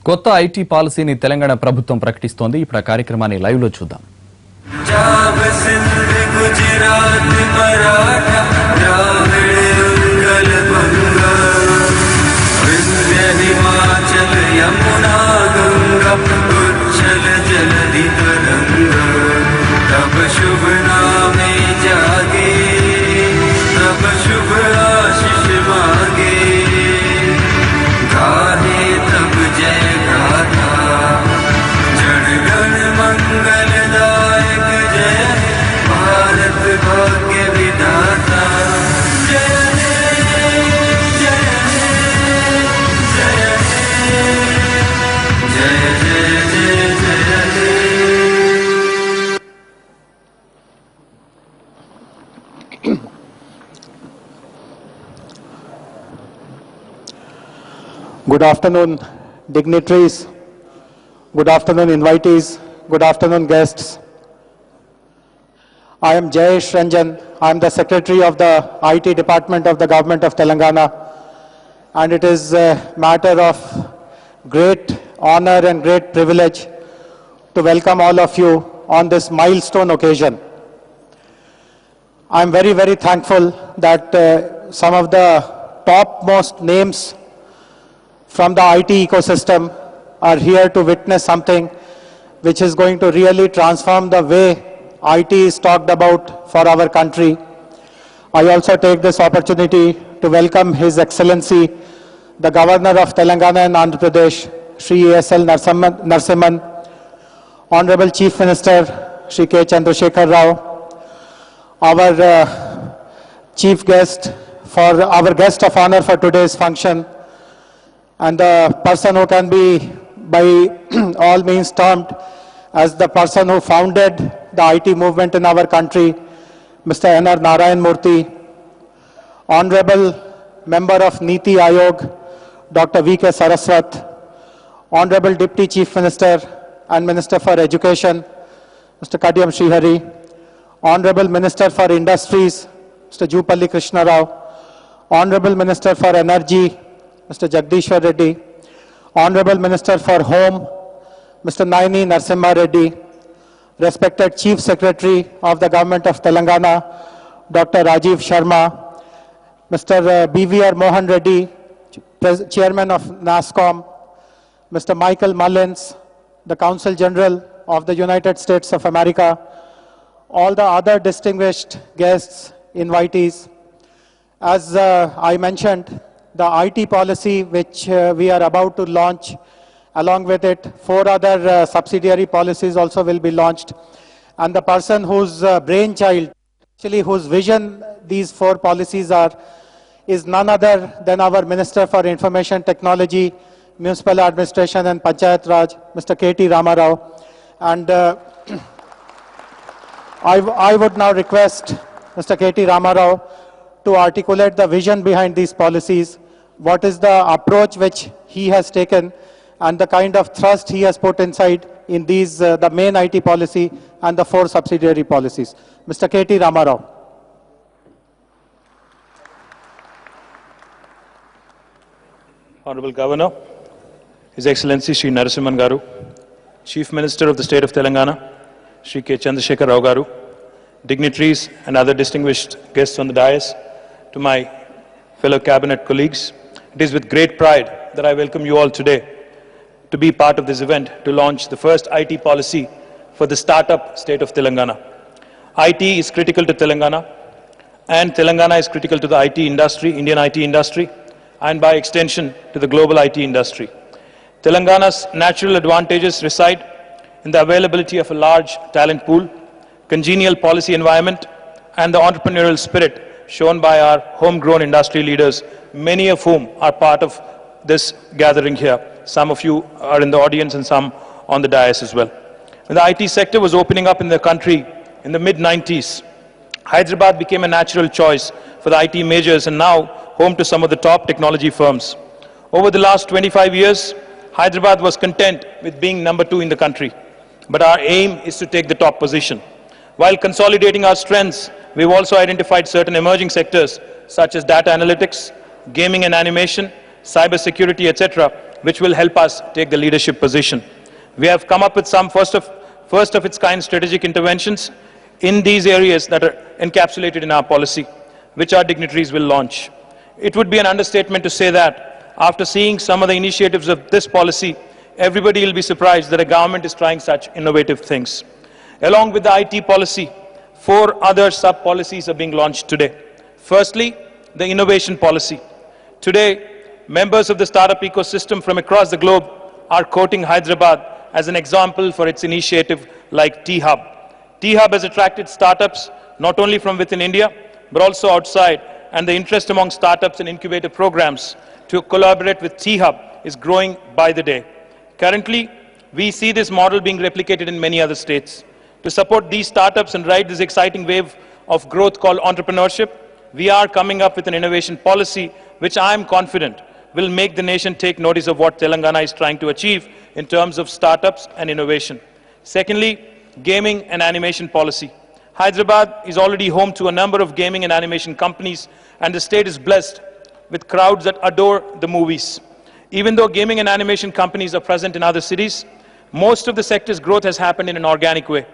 కొత్త ఐటీ పాలసీని తెలంగాణ ప్రభుత్వం ప్రకటిస్తోంది. ఇప్పుడు ఆ కార్యక్రమాన్ని లైవ్ లో చూద్దాం. Good afternoon, dignitaries. Good afternoon, invitees. Good afternoon, guests. I am Jayesh Ranjan. I am the Secretary of the IT Department of the Government of Telangana. And it is a matter of great honor and great privilege to welcome all of you on this milestone occasion. I am very, very thankful that some of the topmost names from the IT ecosystem are here to witness something which is going to really transform the way IT is talked about for our country. I also take this opportunity to welcome His Excellency, the Governor of Telangana and Andhra Pradesh, Shri A.S.L. Narasimhan, Honorable Chief Minister, Shri K. Chandrasekhar Rao, our chief guest, for our guest of honor for today's function, and the person who can be by all means termed as the person who founded the IT movement in our country, Mr. N.R. Narayan Murthy, Honorable Member of Niti Ayog, Dr. V.K. Saraswat, Honorable Deputy Chief Minister and Minister for Education, Mr. Kadiyam Srihari, Honorable Minister for Industries, Mr. Jupalli Krishna Rao, Honorable Minister for Energy, Mr. Jagdishwar Reddy, Honorable Minister for Home, Mr. Naini Narasimha Reddy, respected Chief Secretary of the Government of Telangana, Dr. Rajiv Sharma, Mr. B.V.R. Mohan Reddy, Chairman of NASSCOM, Mr. Michael Mullins, the Consul General of the United States of America, all the other distinguished guests, invitees. As I mentioned, the IT policy which we are about to launch, along with it, 4 other subsidiary policies also will be launched. And the person whose brainchild, actually whose vision these 4 policies are, is none other than our Minister for Information Technology, Municipal Administration and Panchayat Raj, Mr. K.T. Ramarao. And I would now request Mr. K.T. Ramarao to articulate the vision behind these policies, what is the approach which he has taken, and the kind of thrust he has put inside in these, the main IT policy and the 4 subsidiary policies. Mr. K.T. Ramarao. Honorable Governor, His Excellency Shri Narasimhan Garu, Chief Minister of the State of Telangana, Shri K. Chandrasekhar Rao Garu, dignitaries and other distinguished guests on the dais, to my fellow cabinet colleagues, it is with great pride that I welcome you all today to be part of this event to launch the first IT policy for the startup state of Telangana. IT is critical to Telangana, and Telangana is critical to the IT industry, Indian IT industry, and by extension to the global IT industry. Telangana's natural advantages reside in the availability of a large talent pool, congenial policy environment, and the entrepreneurial spirit shown by our homegrown industry leaders, many of whom are part of this gathering here. Some of you are in the audience and some on the dais as well. When the IT sector was opening up in the country in the mid-90s, Hyderabad became a natural choice for the IT majors and now home to some of the top technology firms. Over the last 25 years, Hyderabad was content with being number 2 in the country. But our aim is to take the top position. While consolidating our strengths, we've also identified certain emerging sectors such as data analytics, gaming and animation, cybersecurity, etc., which will help us take the leadership position. We have come up with some first of its kind strategic interventions in these areas that are encapsulated in our policy, which our dignitaries will launch. It would be an understatement to say that after seeing some of the initiatives of this policy, everybody will be surprised that a government is trying such innovative things. Along with the IT policy, 4 other sub-policies are being launched today. Firstly, the innovation policy. Today, members of the startup ecosystem from across the globe are quoting Hyderabad as an example for its initiative like T-Hub. T-Hub has attracted startups not only from within India, but also outside, and the interest among startups and incubator programs to collaborate with T-Hub is growing by the day. Currently, we see this model being replicated in many other states. To support these startups and ride this exciting wave of growth called entrepreneurship, we are coming up with an innovation policy which I am confident will make the nation take notice of what Telangana is trying to achieve in terms of startups and innovation. Secondly, gaming and animation policy. Hyderabad is already home to a number of gaming and animation companies, and the state is blessed with crowds that adore the movies. Even though gaming and animation companies are present in other cities, most of the sector's growth has happened in an organic way.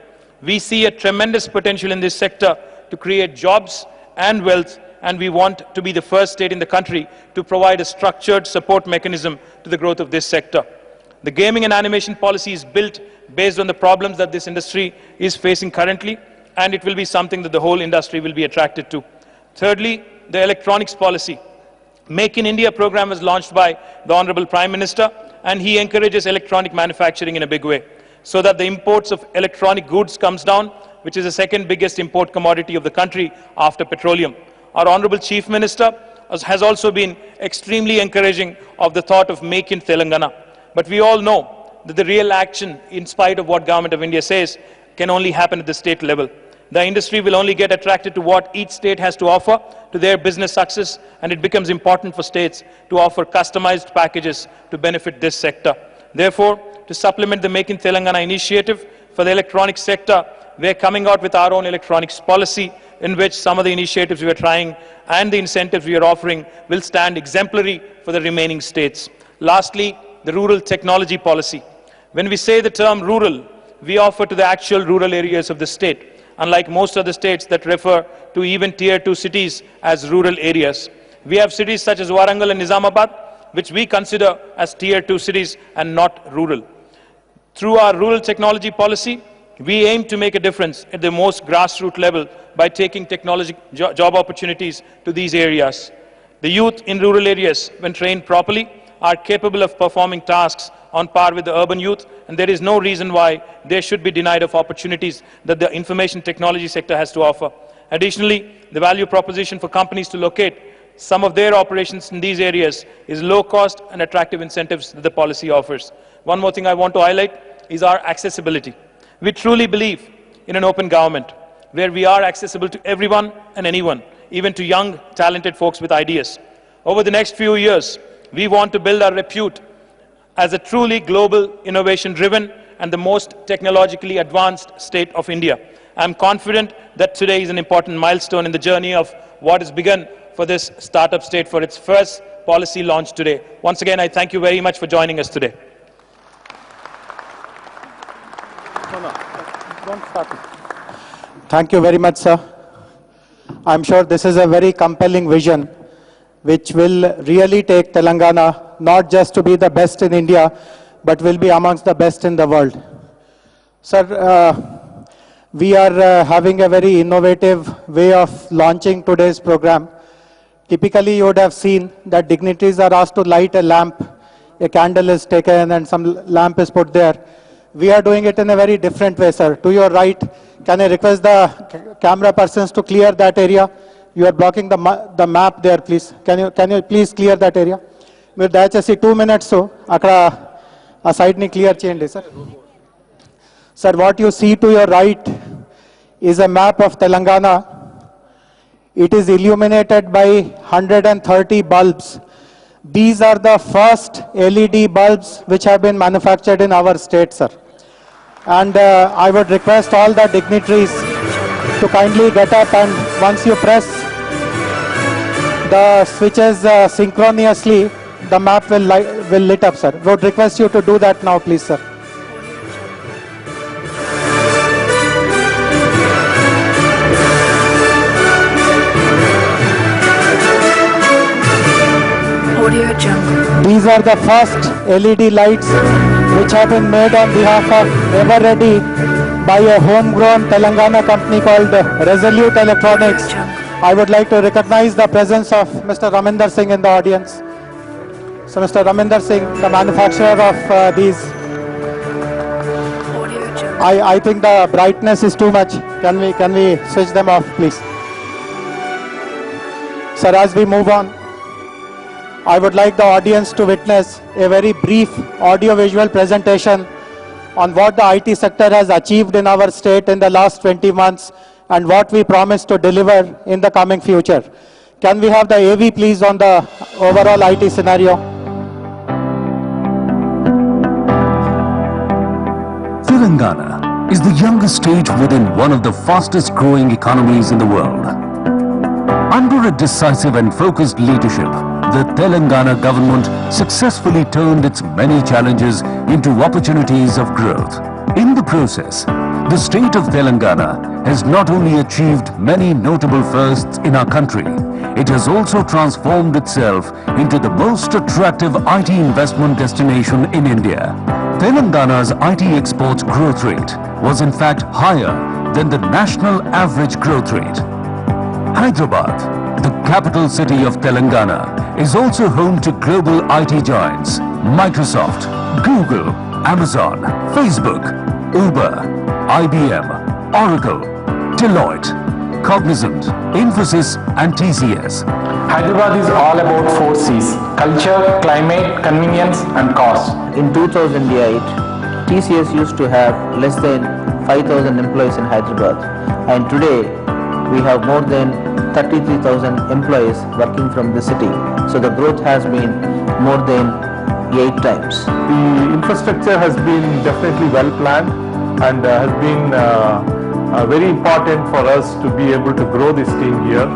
We see a tremendous potential in this sector to create jobs and wealth, and we want to be the first state in the country to provide a structured support mechanism to the growth of this sector. The gaming and animation policy is built based on the problems that this industry is facing currently, and it will be something that the whole industry will be attracted to. Thirdly, the electronics policy. Make in India program was launched by the Honorable Prime Minister, and he encourages electronic manufacturing in a big way, so that the imports of electronic goods comes down, which is the second biggest import commodity of the country after petroleum. Our Honorable Chief Minister has also been extremely encouraging of the thought of Make in Telangana. But we all know that the real action, in spite of what Government of India says, can only happen at the state level. The industry will only get attracted to what each state has to offer to their business success, and it becomes important for states to offer customized packages to benefit this sector. Therefore, to supplement the Make in Telangana initiative for the electronics sector, we are coming out with our own electronics policy, in which some of the initiatives we are trying and the incentives we are offering will stand exemplary for the remaining states. Lastly, the rural technology policy. When we say the term rural, we offer to the actual rural areas of the state, unlike most other states that refer to even Tier 2 cities as rural areas. We have cities such as Warangal and Nizamabad, which we consider as Tier 2 cities and not rural. Through our rural technology policy, we aim to make a difference at the most grassroots level by taking technology job opportunities to these areas. The youth in rural areas, when trained properly, are capable of performing tasks on par with the urban youth, and there is no reason why they should be denied of opportunities that the information technology sector has to offer. Additionally, the value proposition for companies to locate some of their operations in these areas is low cost and attractive incentives that the policy offers. One more thing I want to highlight is our accessibility. We truly believe in an open government where we are accessible to everyone and anyone, even to young, talented folks with ideas. Over the next few years, we want to build our repute as a truly global, innovation-driven, and the most technologically advanced state of India. I'm confident that today is an important milestone in the journey of what has begun for this startup state for its first policy launch today. Once again, I thank you very much for joining us today. Thank you very much, sir. I'm sure this is a very compelling vision which will really take Telangana not just to be the best in India, but will be amongst the best in the world. Sir, we are having a very innovative way of launching today's program. Typically, you would have seen that dignitaries are asked to light a lamp, a candle is taken and some lamp is put there. We are doing it in a very different way, sir. To your right, can I request the camera persons to clear that area? You are blocking the map there, please. Can you please clear that area? మీరు దయచేసి 2 minutes అక్కడ ఆ సైడ్ని clear చేయండి sir. Sir, what you see to your right is a map of Telangana. It is illuminated by 130 bulbs. These are the first LED bulbs which have been manufactured in our state, sir. And I would request all the dignitaries to kindly get up, and once you press the switches synchronously, the map will lit up, sir. Would request you to do that now, please, sir. Audio Jungle. These are the first LED lights which have been made on behalf of Ever Ready by a homegrown Telangana company called Resolute Electronics. I would like to recognize the presence of Mr. Raminder Singh in the audience. So Mr. Raminder Singh, the manufacturer of these. Audio Jungle. I think the brightness is too much. Can we switch them off, please? Sir, as we move on, I would like the audience to witness a very brief audio-visual presentation on what the IT sector has achieved in our state in the last 20 months and what we promise to deliver in the coming future. Can we have the AV please on the overall IT scenario? Telangana is the youngest state within one of the fastest growing economies in the world. Under a decisive and focused leadership, the Telangana government successfully turned its many challenges into opportunities of growth. In the process, the state of Telangana has not only achieved many notable firsts in our country, it has also transformed itself into the most attractive IT investment destination in India. Telangana's IT exports growth rate was in fact higher than the national average growth rate. Hyderabad, the capital city of Telangana, is also home to global IT giants Microsoft, Google, Amazon, Facebook, Uber, IBM, Oracle, Deloitte, Cognizant, Infosys and TCS. Hyderabad is all about 4 C's: culture, climate, convenience and cost. In 2008, TCS used to have less than 5,000 employees in Hyderabad, and today we have more than 33,000 employees working from the city. So the growth has been more than 8 times. The infrastructure has been definitely well planned and has been very important for us to be able to grow this team here.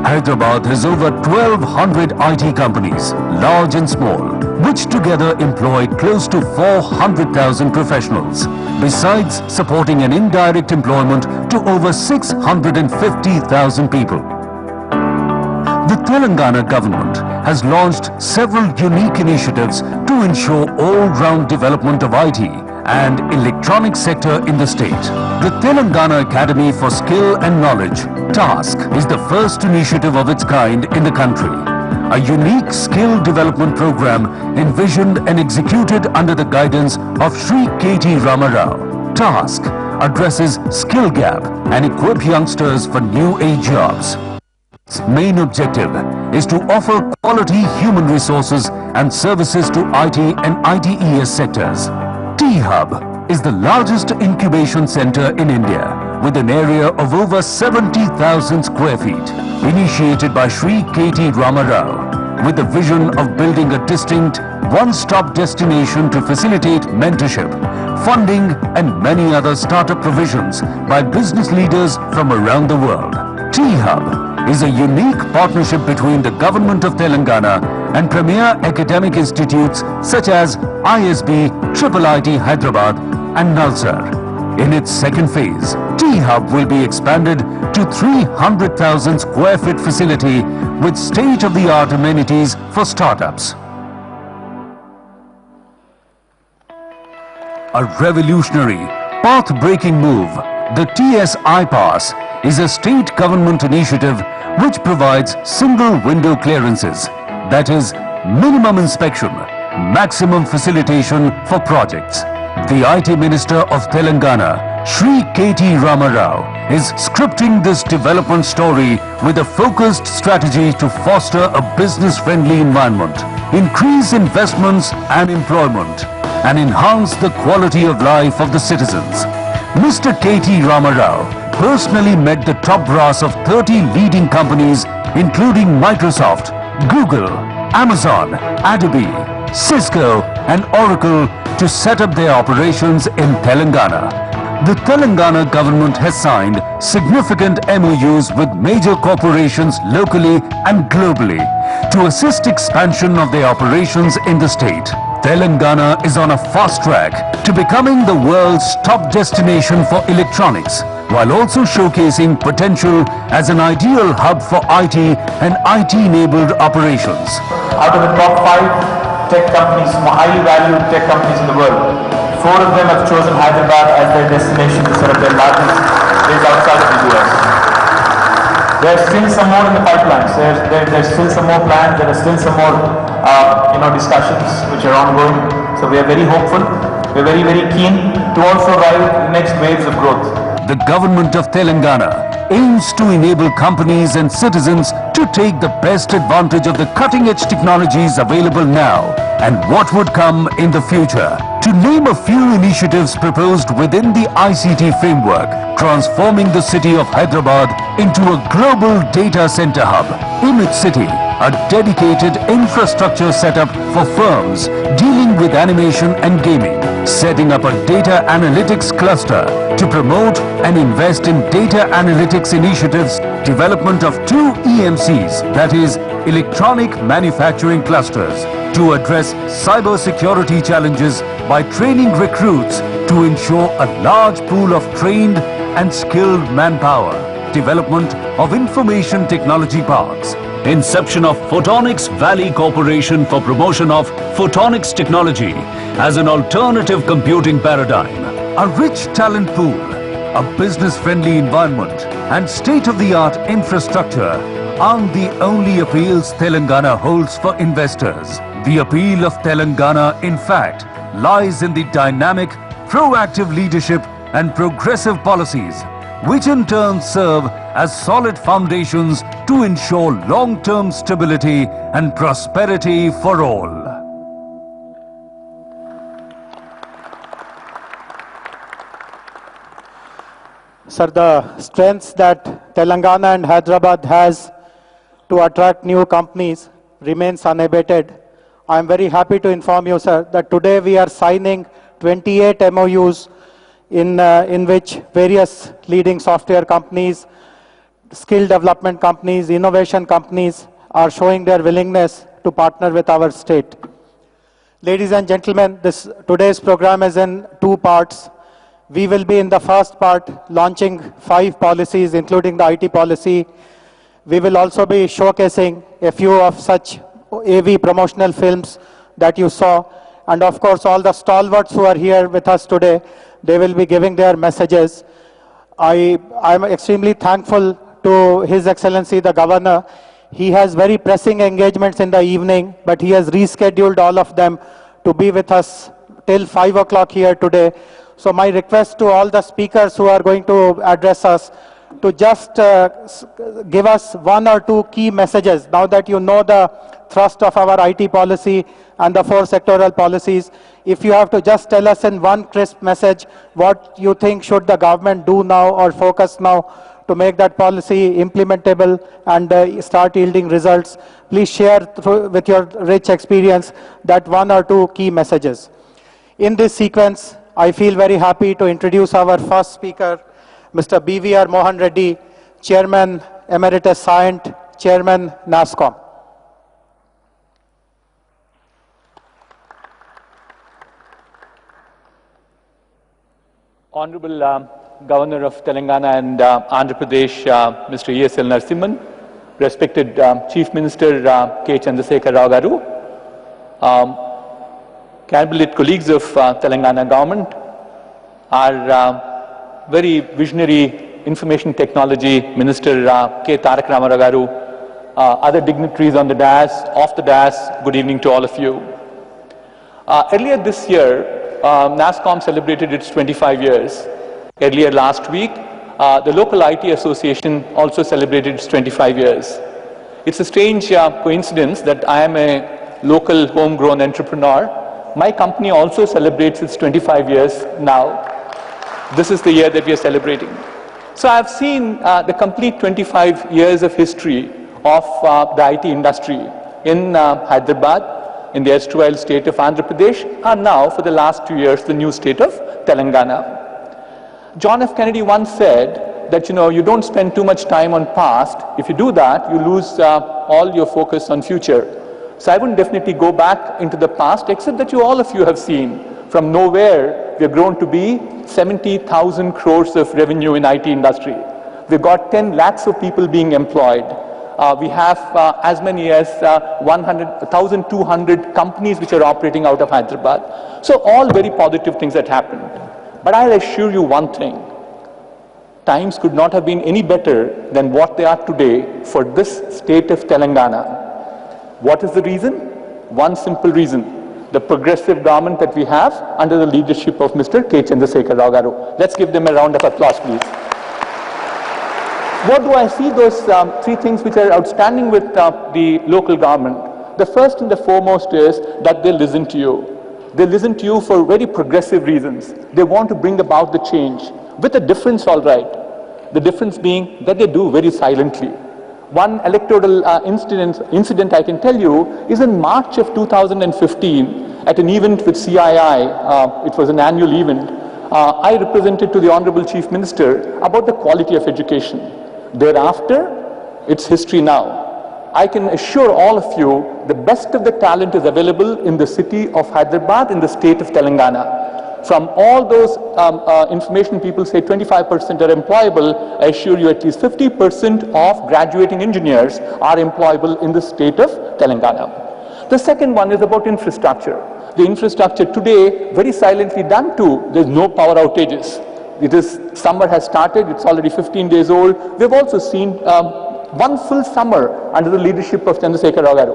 Hyderabad has over 1,200 IT companies, large and small, which together employ close to 400,000 professionals, besides supporting an indirect employment to over 650,000 people. The Telangana government has launched several unique initiatives to ensure all-round development of IT and electronic sector in the state. The Telangana Academy for Skill and Knowledge, TASK, is the first initiative of its kind in the country. A unique skill development program envisioned and executed under the guidance of Sri K.T. Ramarao. TASK addresses skill gap and equip youngsters for new age jobs. Its main objective is to offer quality human resources and services to IT and ITES sectors. T-Hub is the largest incubation center in India with an area of over 70,000 square feet, initiated by Sri K.T. Ramarao with the vision of building a distinct one-stop destination to facilitate mentorship, funding and many other startup provisions by business leaders from around the world. T-Hub is a unique partnership between the Government of Telangana and premier academic institutes such as ISB, IIIT Hyderabad and Nalsar. In its second phase, T-Hub will be expanded to 300,000 square feet facility with state-of-the-art amenities for startups. A revolutionary, path-breaking move, the TSI Pass is a state government initiative which provides single window clearances, that is, minimum inspection, maximum facilitation for projects. The IT Minister of Telangana, Sri K.T. Ramarao, is scripting this development story with a focused strategy to foster a business-friendly environment, increase investments and employment, and enhance the quality of life of the citizens. Mr. K.T. Ramarao personally met the top brass of 30 leading companies including Microsoft, Google, Amazon, Adobe, Cisco and Oracle to set up their operations in Telangana. The Telangana government has signed significant MOUs with major corporations locally and globally to assist expansion of their operations in the state. Telangana is on a fast track to becoming the world's top destination for electronics, while also showcasing potential as an ideal hub for IT and IT-enabled operations. Out of the top 5 tech companies, highly valued tech companies in the world, 4 of them have chosen Hyderabad as their destination to set up their largest base outside of the US. There's still some more in the pipelines. There's still some more plans. There are still some more, discussions which are ongoing. So we are very hopeful. We're very, very keen to also ride the next waves of growth. The government of Telangana aims to enable companies and citizens to take the best advantage of the cutting-edge technologies available now and what would come in the future. To name a few initiatives proposed within the ICT framework, transforming the city of Hyderabad into a global data center hub. In its city, a dedicated infrastructure setup for firms dealing with animation and gaming, setting up a data analytics cluster to promote and invest in data analytics initiatives, development of 2 EMCs, that is, electronic manufacturing clusters, to address cybersecurity challenges by training recruits to ensure a large pool of trained and skilled manpower, development of information technology parks, inception of Photonics Valley Corporation for promotion of photonics technology as an alternative computing paradigm, a rich talent pool, a business-friendly environment and state-of-the-art infrastructure aren't the only appeals Telangana holds for investors. The appeal of Telangana, in fact, lies in the dynamic, proactive leadership and progressive policies, which in turn serve as solid foundations to ensure long-term stability and prosperity for all. Sir, the strengths that Telangana and Hyderabad has to attract new companies remains unabated. I am very happy to inform you, sir, that today we are signing 28 MOUs in which various leading software companies, skill development companies, innovation companies are showing their willingness to partner with our state. Ladies and gentlemen, today's program is in 2 parts. We will be in the first part launching 5 policies, including the IT policy. We will also be showcasing a few of such AV promotional films that you saw. And of course, all the stalwarts who are here with us today, they will be giving their messages. I am extremely thankful to His Excellency the Governor. He has very pressing engagements in the evening, but he has rescheduled all of them to be with us till 5 o'clock here today. So my request to all the speakers who are going to address us to just give us 1 or 2 key messages. Now that you know the thrust of our IT policy and the 4 sectoral policies, if you have to just tell us in 1 crisp message what you think should the government do now or focus now to make that policy implementable and start yielding results, please share with your rich experience that 1 or 2 key messages. In this sequence, I feel very happy to introduce our first speaker, Mr. BVR Mohan Reddy, Chairman Emeritus Scient, Chairman NASSCOM. Honorable Governor of Telangana and Andhra Pradesh, Mr. E.S.L. Narasimhan, respected Chief Minister K. Chandrasekhar Rao Garu, cabinet colleagues of Telangana government, our very visionary information technology Minister K. Tarak Ramarao Garu, other dignitaries on the dais, off the dais, good evening to all of you. Earlier this year, NASSCOM celebrated its 25 years. Earlier last week, the local IT association also celebrated its 25 years. It's a strange coincidence that I am a local homegrown entrepreneur. My company also celebrates its 25 years now. This is the year that we are celebrating. So I've seen the complete 25 years of history of the IT industry in Hyderabad, in the erstwhile state of Andhra Pradesh, and now for the last 2 years, the new state of Telangana. John F. Kennedy once said that you don't spend too much time on past. If you do that, you lose all your focus on future. So I wouldn't definitely go back into the past, except that all of you have seen from nowhere we have grown to be 70,000 crores of revenue in IT industry. We've got 10 lakhs of people being employed. We have as many as 1,200 companies which are operating out of Hyderabad. So all very positive things that happened. But I'll assure you one thing. Times could not have been any better than what they are today for this state of Telangana. What is the reason? One simple reason. The progressive government that we have under the leadership of Mr. K. Chandrasekhar Rao Garu. Let's give them a round of applause, please. What do I see? Those three things which are outstanding with the local government. The first and the foremost is that they listen to you. They listen to you for very progressive reasons. They want to bring about the change with a difference, all right. The difference being that they do very silently. One electoral incident I can tell you is in March of 2015 at an event with CII. It was an annual event. I represented to the Honorable Chief Minister about the quality of education. Thereafter, it's history now. I can assure all of you the best of the talent is available in the city of Hyderabad, in the state of Telangana. From all those information people say 25% are employable, I assure you at least 50% of graduating engineers are employable in the state of Telangana. The second one is about infrastructure. The infrastructure today, very silently done too. There's no power outages. Summer has started, it's already 15 days old. We've also seen one full summer under the leadership of Chandrasekhar Rao Garu.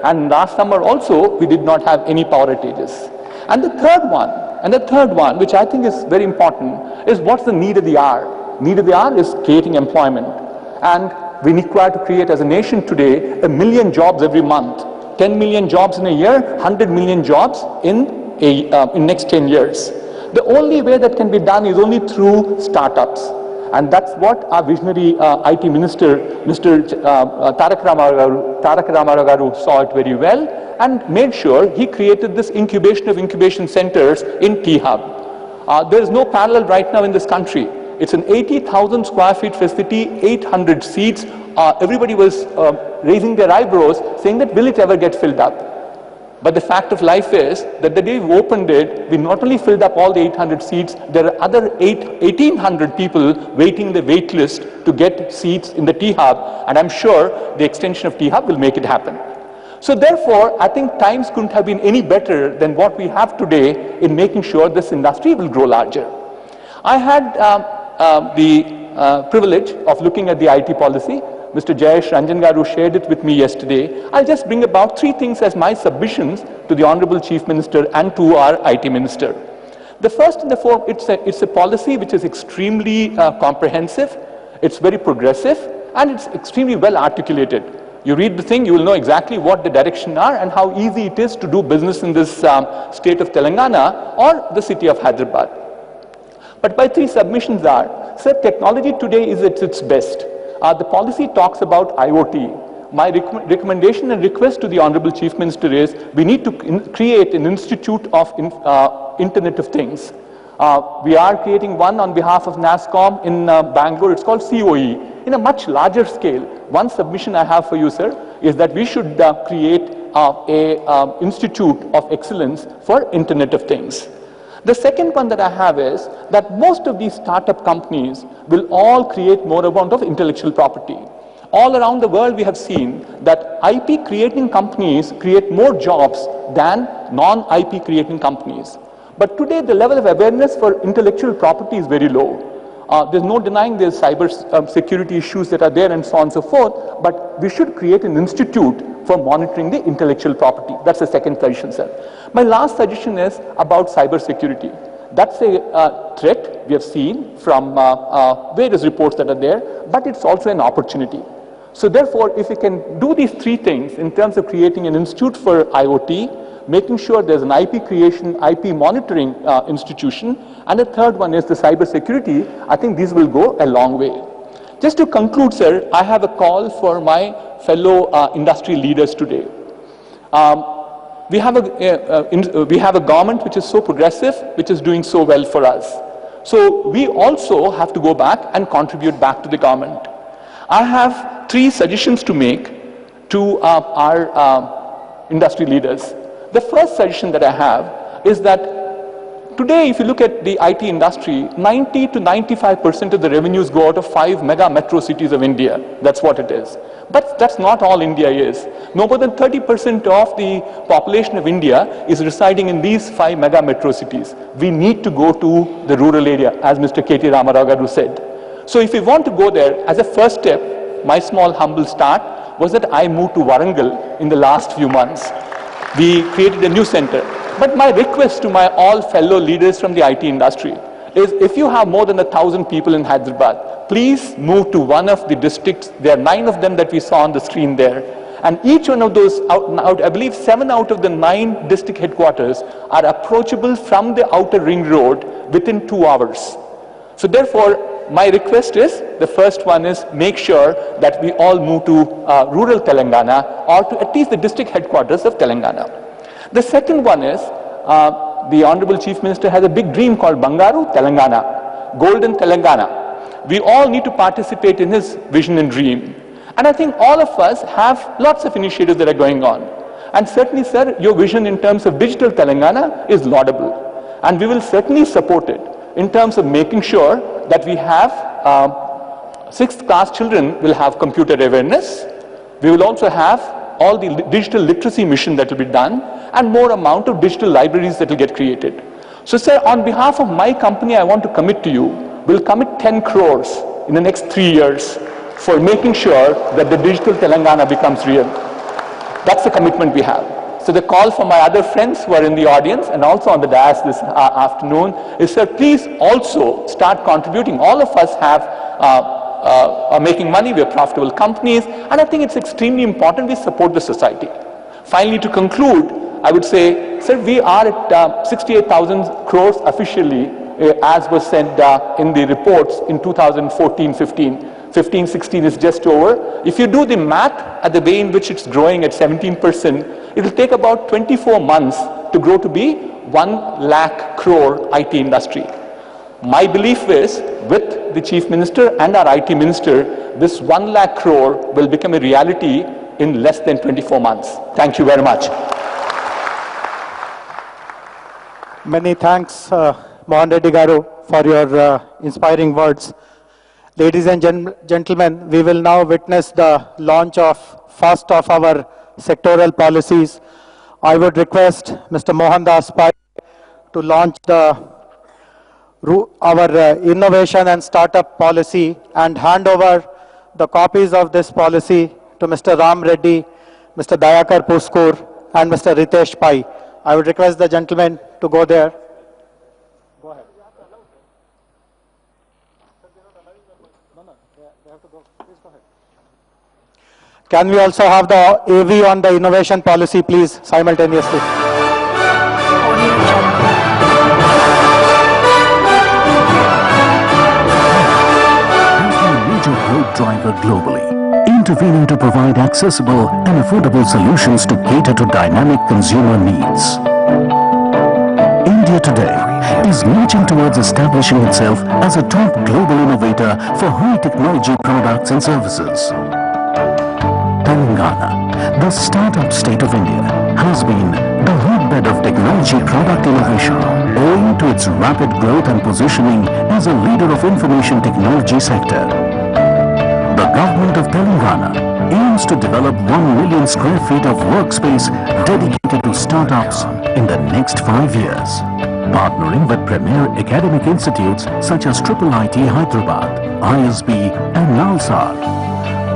And last summer also, we did not have any power outages. And the third one, which I think is very important, is what's the need of the hour? Need of the hour is creating employment. And we require to create as a nation today 1 million jobs every month. 10 million jobs in a year, 100 million jobs in next 10 years. The only way that can be done is only through startups. And that's what our visionary IT minister, Mr. Tarak Ramarao Garu saw it very well and made sure he created this incubation centers in T-Hub. There is no parallel right now in this country. It's an 80,000 square feet facility, 800 seats. Everybody was raising their eyebrows saying that will it ever get filled up? But the fact of life is that the day we opened it, we not only filled up all the 800 seats, there are other 1,800 people waiting the wait list to get seats in the T-Hub, and I'm sure the extension of T-Hub will make it happen. So therefore, I think times couldn't have been any better than what we have today in making sure this industry will grow larger. I had the privilege of looking at the IT policy. Mr. Jayesh Ranjan Garu shared it with me yesterday. I'll just bring about three things as my submissions to the Honorable Chief Minister and to our IT Minister. The first and the foremost, it's a policy which is extremely comprehensive, it's very progressive, and it's extremely well articulated. You read the thing, you will know exactly what the direction are and how easy it is to do business in this state of Telangana or the city of Hyderabad. But my three submissions are, sir, technology today is at its best. The policy talks about IoT. My recommendation and request to the Honorable Chief Minister is we need to create an institute of Internet of Things. We are creating one on behalf of NASSCOM in Bangalore. It's called COE. In a much larger scale, one submission I have for you, sir, is that we should create an institute of excellence for Internet of Things. The second one that I have is that most of these startup companies will all create more amount of intellectual property. All around the world we have seen that IP creating companies create more jobs than non-IP creating companies. But today the level of awareness for intellectual property is very low. There's no denying there's cyber security issues that are there and so on and so forth, but we should create an institute for monitoring the intellectual property. That's the second suggestion, sir. My last suggestion is about cyber security. That's a threat we have seen from various reports that are there, but it's also an opportunity. So therefore, if we can do these three things in terms of creating an institute for IoT, making sure there's an IP creation, IP monitoring institution, and the third one is the cyber security, I think these will go a long way. Just to conclude, sir, I have a call for my fellow industry leaders today. We have a government which is so progressive, which is doing so well for us. So we also have to go back and contribute back to the government. I have 3 suggestions to make to our industry leaders. The first suggestion that I have is that today, if you look at the IT industry, 90 to 95% of the revenues go out of 5 mega metro cities of India. That's what it is. But that's not all India is. No more than 30% of the population of India is residing in these 5 mega metro cities. We need to go to the rural area, as Mr. K.T. Ramarao Garu said. So if we want to go there, as a first step, my small humble start was that I moved to Warangal in the last few months. We created a new center. But my request to my all fellow leaders from the IT industry is, if you have more than 1,000 people in Hyderabad, please move to one of the districts. There are 9 of them that we saw on the screen there. And each one of those, I believe 7 out of the 9 district headquarters are approachable from the outer ring road within 2 hours. So therefore, my request is, the first one is, make sure that we all move to rural Telangana, or to at least the district headquarters of Telangana. The second one is, the Honorable Chief Minister has a big dream called Bangaru Telangana, Golden Telangana. We all need to participate in his vision and dream. And I think all of us have lots of initiatives that are going on. And certainly, sir, your vision in terms of digital Telangana is laudable. And we will certainly support it in terms of making sure that we have 6th class children will have computer awareness. We will also have all the digital literacy mission that will be done, and more amount of digital libraries that will get created. So sir, on behalf of my company, I want to commit to you, we'll commit 10 crores in the next 3 years for making sure that the digital Telangana becomes real. That's the commitment we have. So the call for my other friends who are in the audience and also on the dais this afternoon is, sir, please also start contributing. All of us are making money, we are profitable companies, and I think it's extremely important we support the society. Finally, to conclude, I would say, sir, we are at 68,000 crores officially, as was said in the reports in 2014-15. 15-16 is just over. If you do the math at the way in which it's growing at 17%, it will take about 24 months to grow to be 1 lakh crore IT industry. My belief is, with the Chief Minister and our IT Minister, this 1 lakh crore will become a reality in less than 24 months. Thank you very much. Many thanks, Mohan Reddy Garu, for your inspiring words. Ladies and gentlemen, we will now witness the launch of first of our sectoral policies. I would request Mr. Mohan Das Pai to launch our innovation and startup policy and hand over the copies of this policy to Mr. Ram Reddy, Mr. Dayakar Puskur, and Mr. Ritesh Pai. I would request the gentlemen to go there. Go ahead. Can we also have the AV on the innovation policy, please, simultaneously? Major growth driver globally, intervening to provide accessible and affordable solutions to cater to dynamic consumer needs. India today is marching towards establishing itself as a top global innovator for high technology products and services. Telangana, the startup state of India, has been the hotbed of technology product innovation, owing to its rapid growth and positioning as a leader of information technology sector. The government of Telangana aims to develop 1 million square feet of workspace dedicated to startups in the next 5 years, partnering with premier academic institutes such as IIIT Hyderabad, ISB and Nalsar.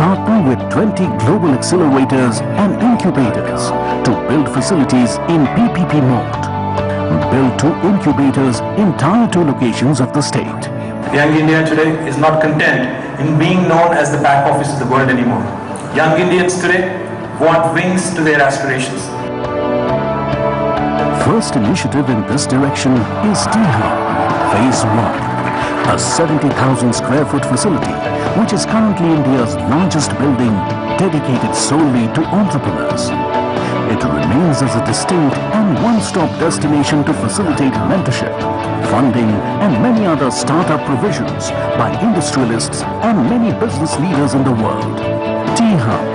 Partner with 20 global accelerators and incubators to build facilities in PPP mode. Build 2 incubators in Tier 2 locations of the state. Young India today is not content in being known as the back office of the world anymore. Young Indians today want wings to their aspirations. First initiative in this direction is T-Hub Phase 1. A 70,000 square foot facility, which is currently India's largest building, dedicated solely to entrepreneurs. It remains as a distinct and one-stop destination to facilitate mentorship, funding and many other startup provisions by industrialists and many business leaders in the world. T-Hub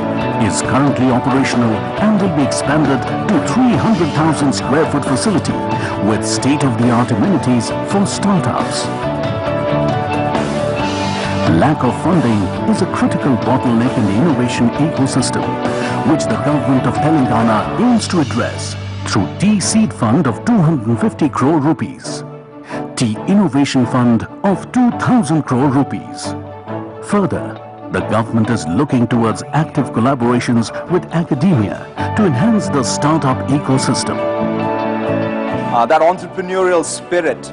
is currently operational and will be expanded to 300,000 square foot facility with state-of-the-art amenities for startups. Lack of funding is a critical bottleneck in the innovation ecosystem, which the government of Telangana aims to address through T-Seed Fund of 250 crore rupees, T-Innovation Fund of 2,000 crore rupees. Further, the government is looking towards active collaborations with academia to enhance the startup ecosystem. That entrepreneurial spirit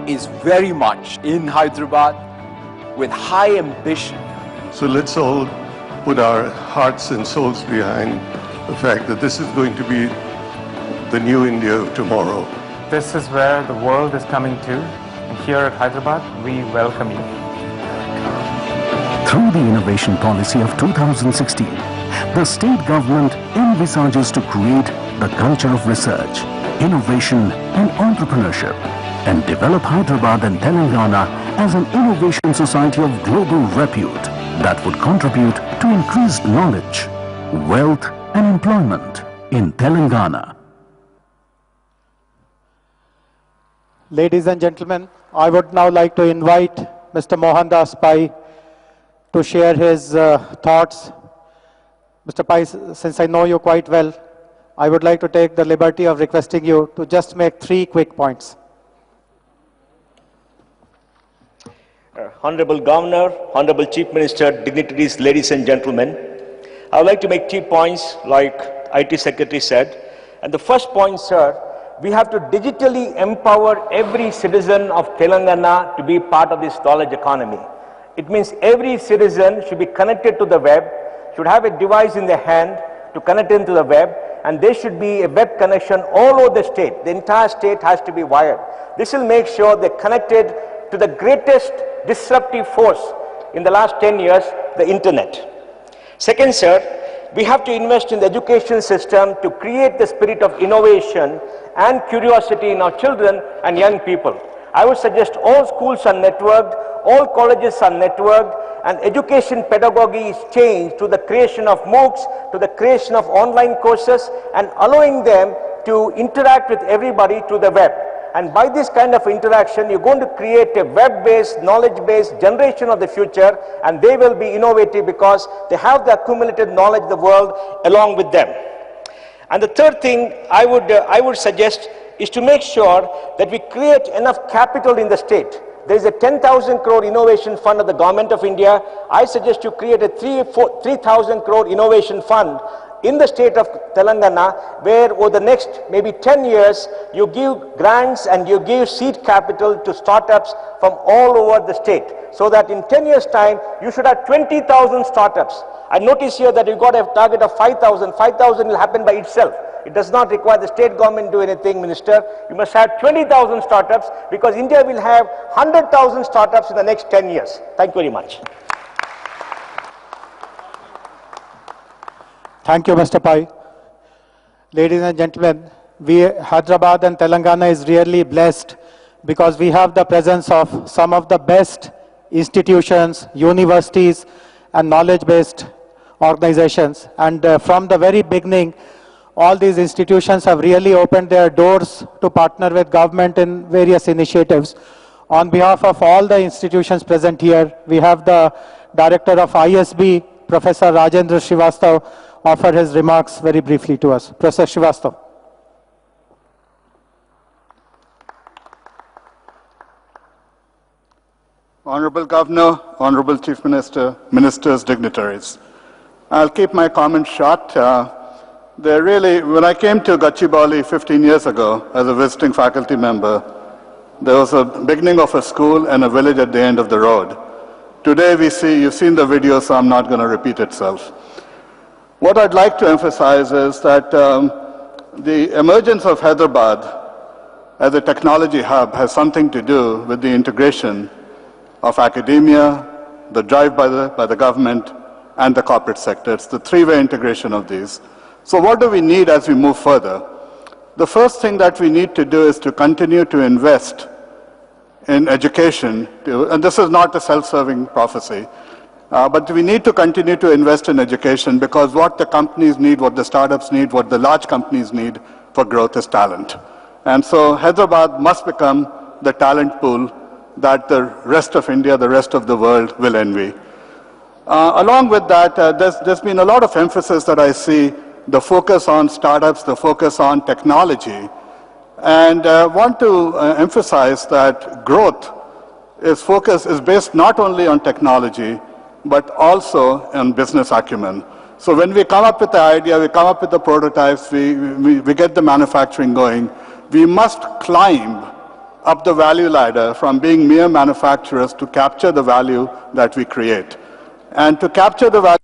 is very much in Hyderabad with high ambition. So let's all put our hearts and souls behind the fact that this is going to be the new India of tomorrow. This is where the world is coming to, and here at Hyderabad, we welcome you. Through the innovation policy of 2016, the state government envisages to create the culture of research, innovation and entrepreneurship and develop Hyderabad and Telangana as an innovation society of global repute that would contribute to increased knowledge, wealth and employment in Telangana. Ladies and gentlemen, I would now like to invite Mr. Mohandas Pai to share his thoughts. Mr. Pai, since I know you quite well, I would like to take the liberty of requesting you to just make 3 quick points. Honorable Governor, Honorable Chief Minister, dignitaries, ladies and gentlemen, I would like to make 3 points like IT Secretary said. And the first point, sir, we have to digitally empower every citizen of Telangana to be part of this knowledge economy. It means every citizen should be connected to the web, should have a device in their hand to connect into the web, and there should be a web connection all over the state. The entire state has to be wired. This will make sure they're connected to the greatest disruptive force in the last 10 years, the internet. Second, sir, we have to invest in the education system to create the spirit of innovation and curiosity in our children and young people. I would suggest all schools are networked, all colleges are networked, and education pedagogy is changed to the creation of MOOCs, to the creation of online courses, and allowing them to interact with everybody through the web. And by this kind of interaction, you're going to create a web-based, knowledge-based generation of the future, and they will be innovative because they have the accumulated knowledge of the world along with them. And the third thing I would suggest is to make sure that we create enough capital in the state. There is a 10,000 crore innovation fund of the Government of India. I suggest you create a 3,000 crore innovation fund in the state of Telangana, where over the next maybe 10 years, you give grants and you give seed capital to startups from all over the state, so that in 10 years' time, you should have 20,000 startups. I notice here that you got a target of 5,000. 5,000 will happen by itself. It does not require the state government to do anything, Minister. You must have 20,000 startups, because India will have 100,000 startups in the next 10 years. Thank you very much. Thank you, Mr. Pai. Ladies and gentlemen, Hyderabad and Telangana is really blessed because we have the presence of some of the best institutions, universities, and knowledge-based organizations. And from the very beginning, all these institutions have really opened their doors to partner with government in various initiatives. On behalf of all the institutions present here, we have the Director of ISB, Professor Rajendra Srivastav, offer his remarks very briefly to us. Professor Srivastav. Honorable Governor, Honorable Chief Minister, Ministers, dignitaries. I'll keep my comments short. When I came to Gachibowli 15 years ago as a visiting faculty member, there was a beginning of a school and a village at the end of the road. Today you've seen the video, so I'm not going to repeat itself. What I'd like to emphasize is that the emergence of Hyderabad as a technology hub has something to do with the integration of academia, the drive by the government, and the corporate sector. It's the three-way integration of these. So what do we need as we move further? The first thing that we need to do is to continue to invest in education, and this is not a self-serving prophecy, but we need to continue to invest in education because what the companies need, what the startups need, what the large companies need for growth is talent. And so Hyderabad must become the talent pool that the rest of India, the rest of the world will envy. Along with that, there's been a lot of emphasis that I see, the focus on startups, the focus on technology. And I want to emphasize that growth is based not only on technology, but also on business acumen. So when we come up with the idea, we come up with the prototypes, we get the manufacturing going, we must climb up the value ladder from being mere manufacturers to capture the value that we create. And to capture the value,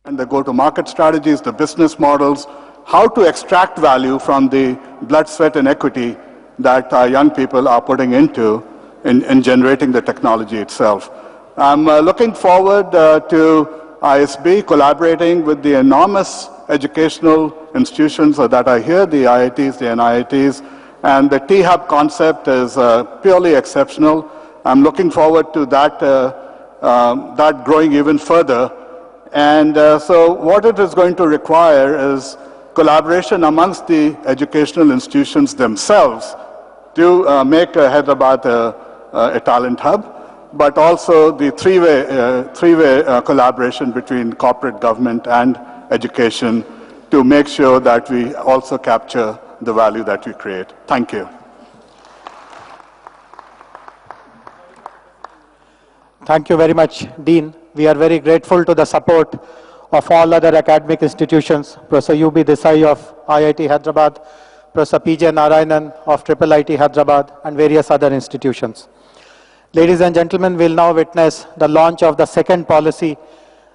and the go-to-market strategies, the business models, how to extract value from the blood, sweat, and equity that our young people are putting into in generating the technology itself. I'm looking forward to ISB collaborating with the enormous educational institutions that are here, the IITs, the NIITs, and the T-Hub concept is purely exceptional. I'm looking forward to that growing even further. And so what it is going to require is collaboration amongst the educational institutions themselves to make Hyderabad a talent hub, but also the three-way collaboration between corporate, government, and education to make sure that we also capture the value that we create. Thank you. Thank you very much, Dean. We are very grateful to the support of all other academic institutions, Professor U.B. Desai of IIT Hyderabad, Professor P.J. Narayanan of IIIT Hyderabad, and various other institutions. Ladies and gentlemen, we'll now witness the launch of the second policy.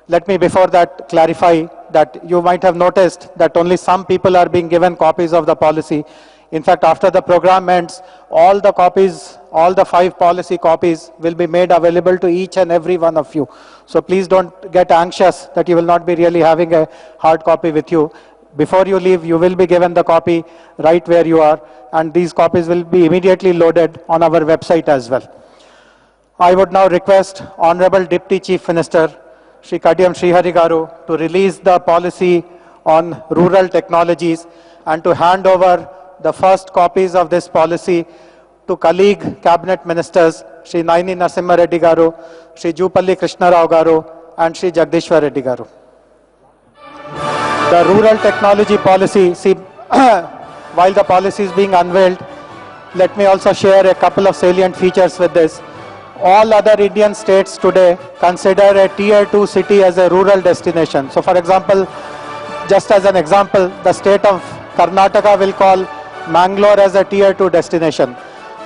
Let me before that clarify that you might have noticed that only some people are being given copies of the policy. In fact, after the program ends, all the copies, all the 5 policy copies will be made available to each and every one of you. So please don't get anxious that you will not be really having a hard copy with you. Before you leave, you will be given the copy right where you are, and these copies will be immediately loaded on our website as well. I would now request Honorable Deputy Chief Minister, Shri Kadiyam Srihari Garu, to release the policy on rural technologies and to hand over the first copies of this policy to colleague cabinet ministers, Shri Naini Narasimha Reddy Garu, Shri Jupalli Krishna Rao Garu, and Shri Jagdishwar Reddy Garu. The rural technology policy, while the policy is being unveiled, let me also share a couple of salient features with this. All other Indian states today consider a tier 2 city as a rural destination. So for example, just as an example, the state of Karnataka will call Mangalore as a tier 2 destination.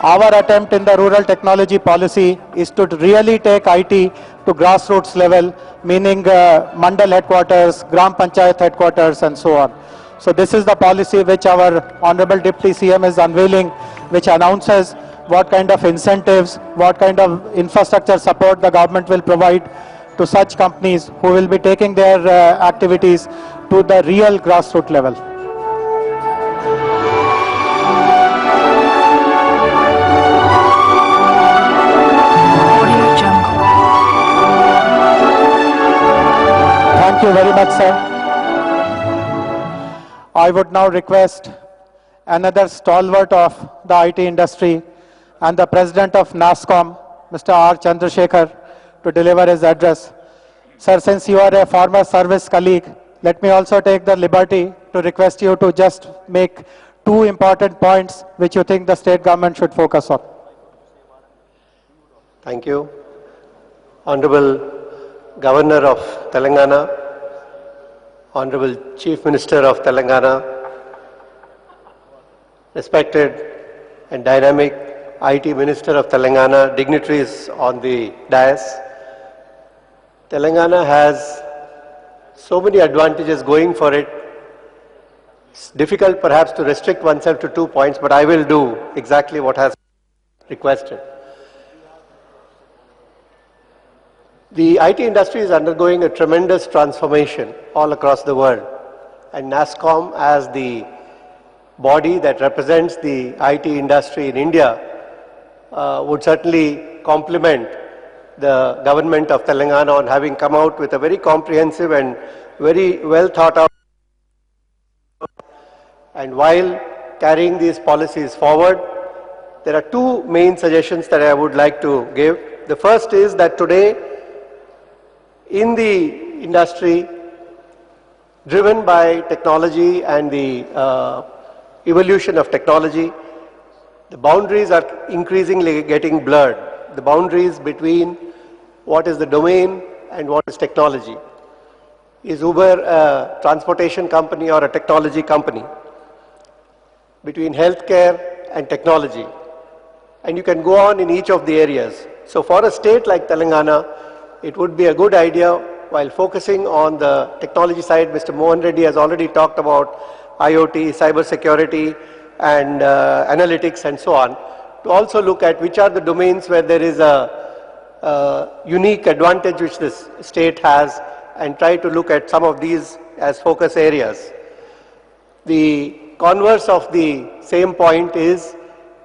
Our attempt in the rural technology policy is to really take IT to grassroots level, meaning Mandal headquarters, Gram Panchayat headquarters, and so on. So this is the policy which our Honorable Deputy CM is unveiling, which announces what kind of incentives, what kind of infrastructure support the government will provide to such companies who will be taking their activities to the real grassroots level. Thank you very much, sir. I would now request another stalwart of the IT industry and the president of NASSCOM, Mr. R. Chandrasekhar, to deliver his address. Sir, since you are a former service colleague, let me also take the liberty to request you to just make 2 important points which you think the state government should focus on. Thank you. Honorable Governor of Telangana, Honorable Chief Minister of Telangana, respected and dynamic IT Minister of Telangana, dignitaries on the dais. Telangana has so many advantages going for it. It's difficult perhaps to restrict oneself to 2 points, but I will do exactly what has been requested. The IT industry is undergoing a tremendous transformation all across the world, and NASSCOM, as the body that represents the IT industry in India, would certainly compliment the government of Telangana on having come out with a very comprehensive and very well thought out. And while carrying these policies forward, there are two main suggestions that I would like to give. The first is that today in the industry, driven by technology and the evolution of technology, the boundaries are increasingly getting blurred. The boundaries between what is the domain and what is technology. Is Uber a transportation company or a technology company? Between healthcare and technology. And you can go on in each of the areas. So for a state like Telangana, it would be a good idea, while focusing on the technology side, Mr. Mohan Reddy has already talked about IoT, cyber security, and analytics and so on, to also look at which are the domains where there is a unique advantage which this state has, and try to look at some of these as focus areas. The converse of the same point is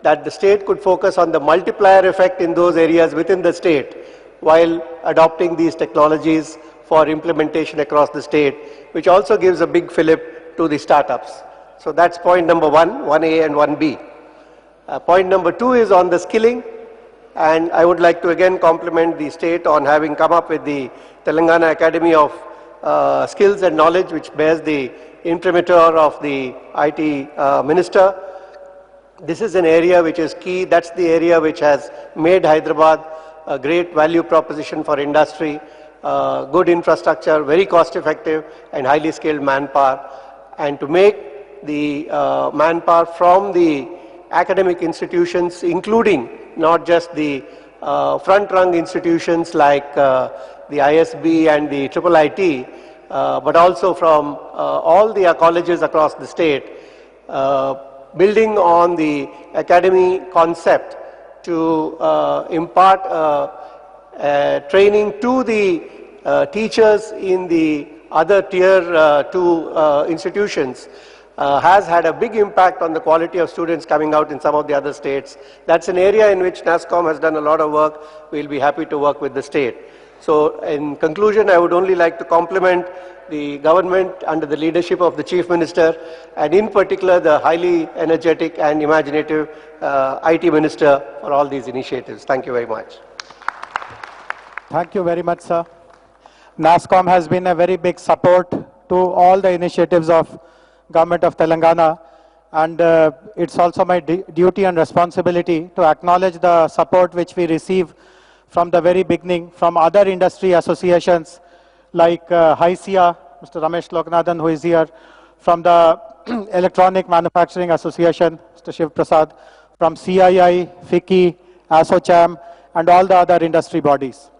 that the state could focus on the multiplier effect in those areas within the state while adopting these technologies for implementation across the state, which also gives a big fillip to the startups. So that's point number one, 1A and 1B. Point number two is on the skilling, and I would like to again compliment the state on having come up with the Telangana Academy of Skills and Knowledge, which bears the imprimatur of the IT Minister. This is an area which is key. That's the area which has made Hyderabad a great value proposition for industry, good infrastructure, very cost effective and highly skilled manpower. And to make the manpower from the academic institutions, including not just the front-rung institutions like the ISB and the IIIT, but also from all the colleges across the state, building on the academy concept to impart training to the teachers in the other tier 2 institutions has had a big impact on the quality of students coming out in some of the other states. That's an area in which NASSCOM has done a lot of work. We'll be happy to work with the state. So in conclusion, I would only like to compliment the government under the leadership of the Chief Minister, and in particular the highly energetic and imaginative IT Minister for all these initiatives. Thank you very much. Thank you very much, sir. NASSCOM has been a very big support to all the initiatives of Government of Telangana, and it's also my duty and responsibility to acknowledge the support which we receive from the very beginning from other industry associations like HICIA, Mr. Ramesh Loknathan, who is here, from the Electronic Manufacturing Association, Mr. Shiv Prasad, from CII, FICCI, ASSOCHAM, and all the other industry bodies.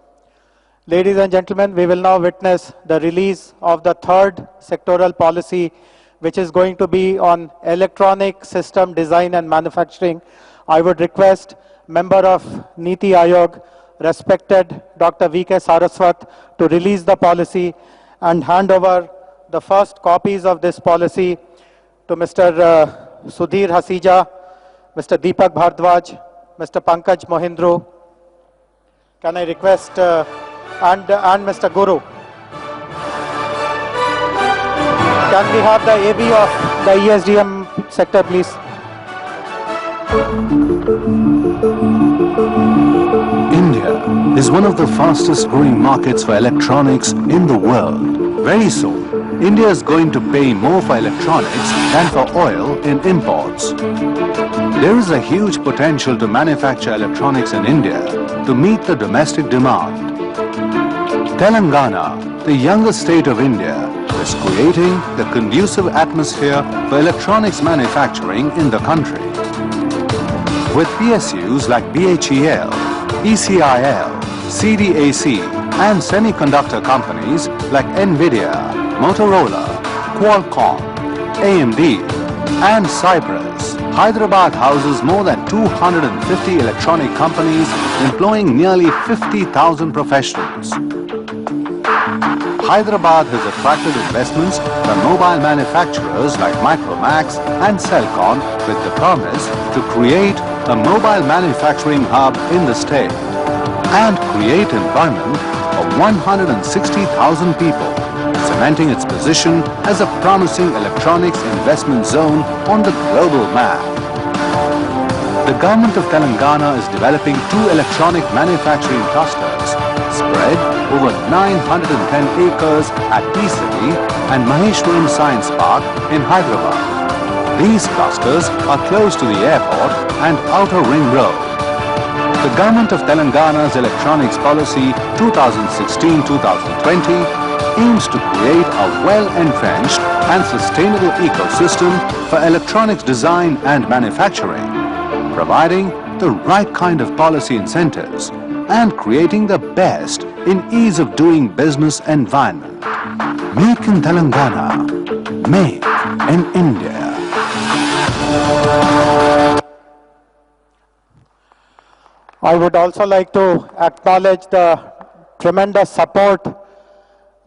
Ladies and gentlemen, we will now witness the release of the third sectoral policy, which is going to be on electronic system design and manufacturing. I would request member of Niti Aayog, respected Dr. V.K. Saraswat, to release the policy and hand over the first copies of this policy to Mr. Sudhir Hasija, Mr. Deepak Bhardwaj, Mr. Pankaj Mohindru. Can I request, and Mr. Guru. Can we have the AB of the ESDM sector, please? India is one of the fastest growing markets for electronics in the world. Very soon, India is going to pay more for electronics than for oil in imports. There is a huge potential to manufacture electronics in India to meet the domestic demand. Telangana, the youngest state of India, is creating the conducive atmosphere for electronics manufacturing in the country. With PSUs like BHEL, ECIL, CDAC and semiconductor companies like NVIDIA, Motorola, Qualcomm, AMD and Cypress, Hyderabad houses more than 250 electronic companies employing nearly 50,000 professionals. Hyderabad has attracted investments from mobile manufacturers like Micromax and Cellcon with the promise to create a mobile manufacturing hub in the state and create employment of 160,000 people, cementing its position as a promising electronics investment zone on the global map. The government of Telangana is developing 2 electronic manufacturing clusters spread over 910 acres at T-City and Maheshwaram Science Park in Hyderabad. These clusters are close to the airport and outer ring road. The government of Telangana's electronics policy 2016-2020 aims to create a well-entrenched and sustainable ecosystem for electronics design and manufacturing, providing the right kind of policy incentives and creating the best in ease of doing business environment. Make in Telangana, make in India. I would also like to acknowledge the tremendous support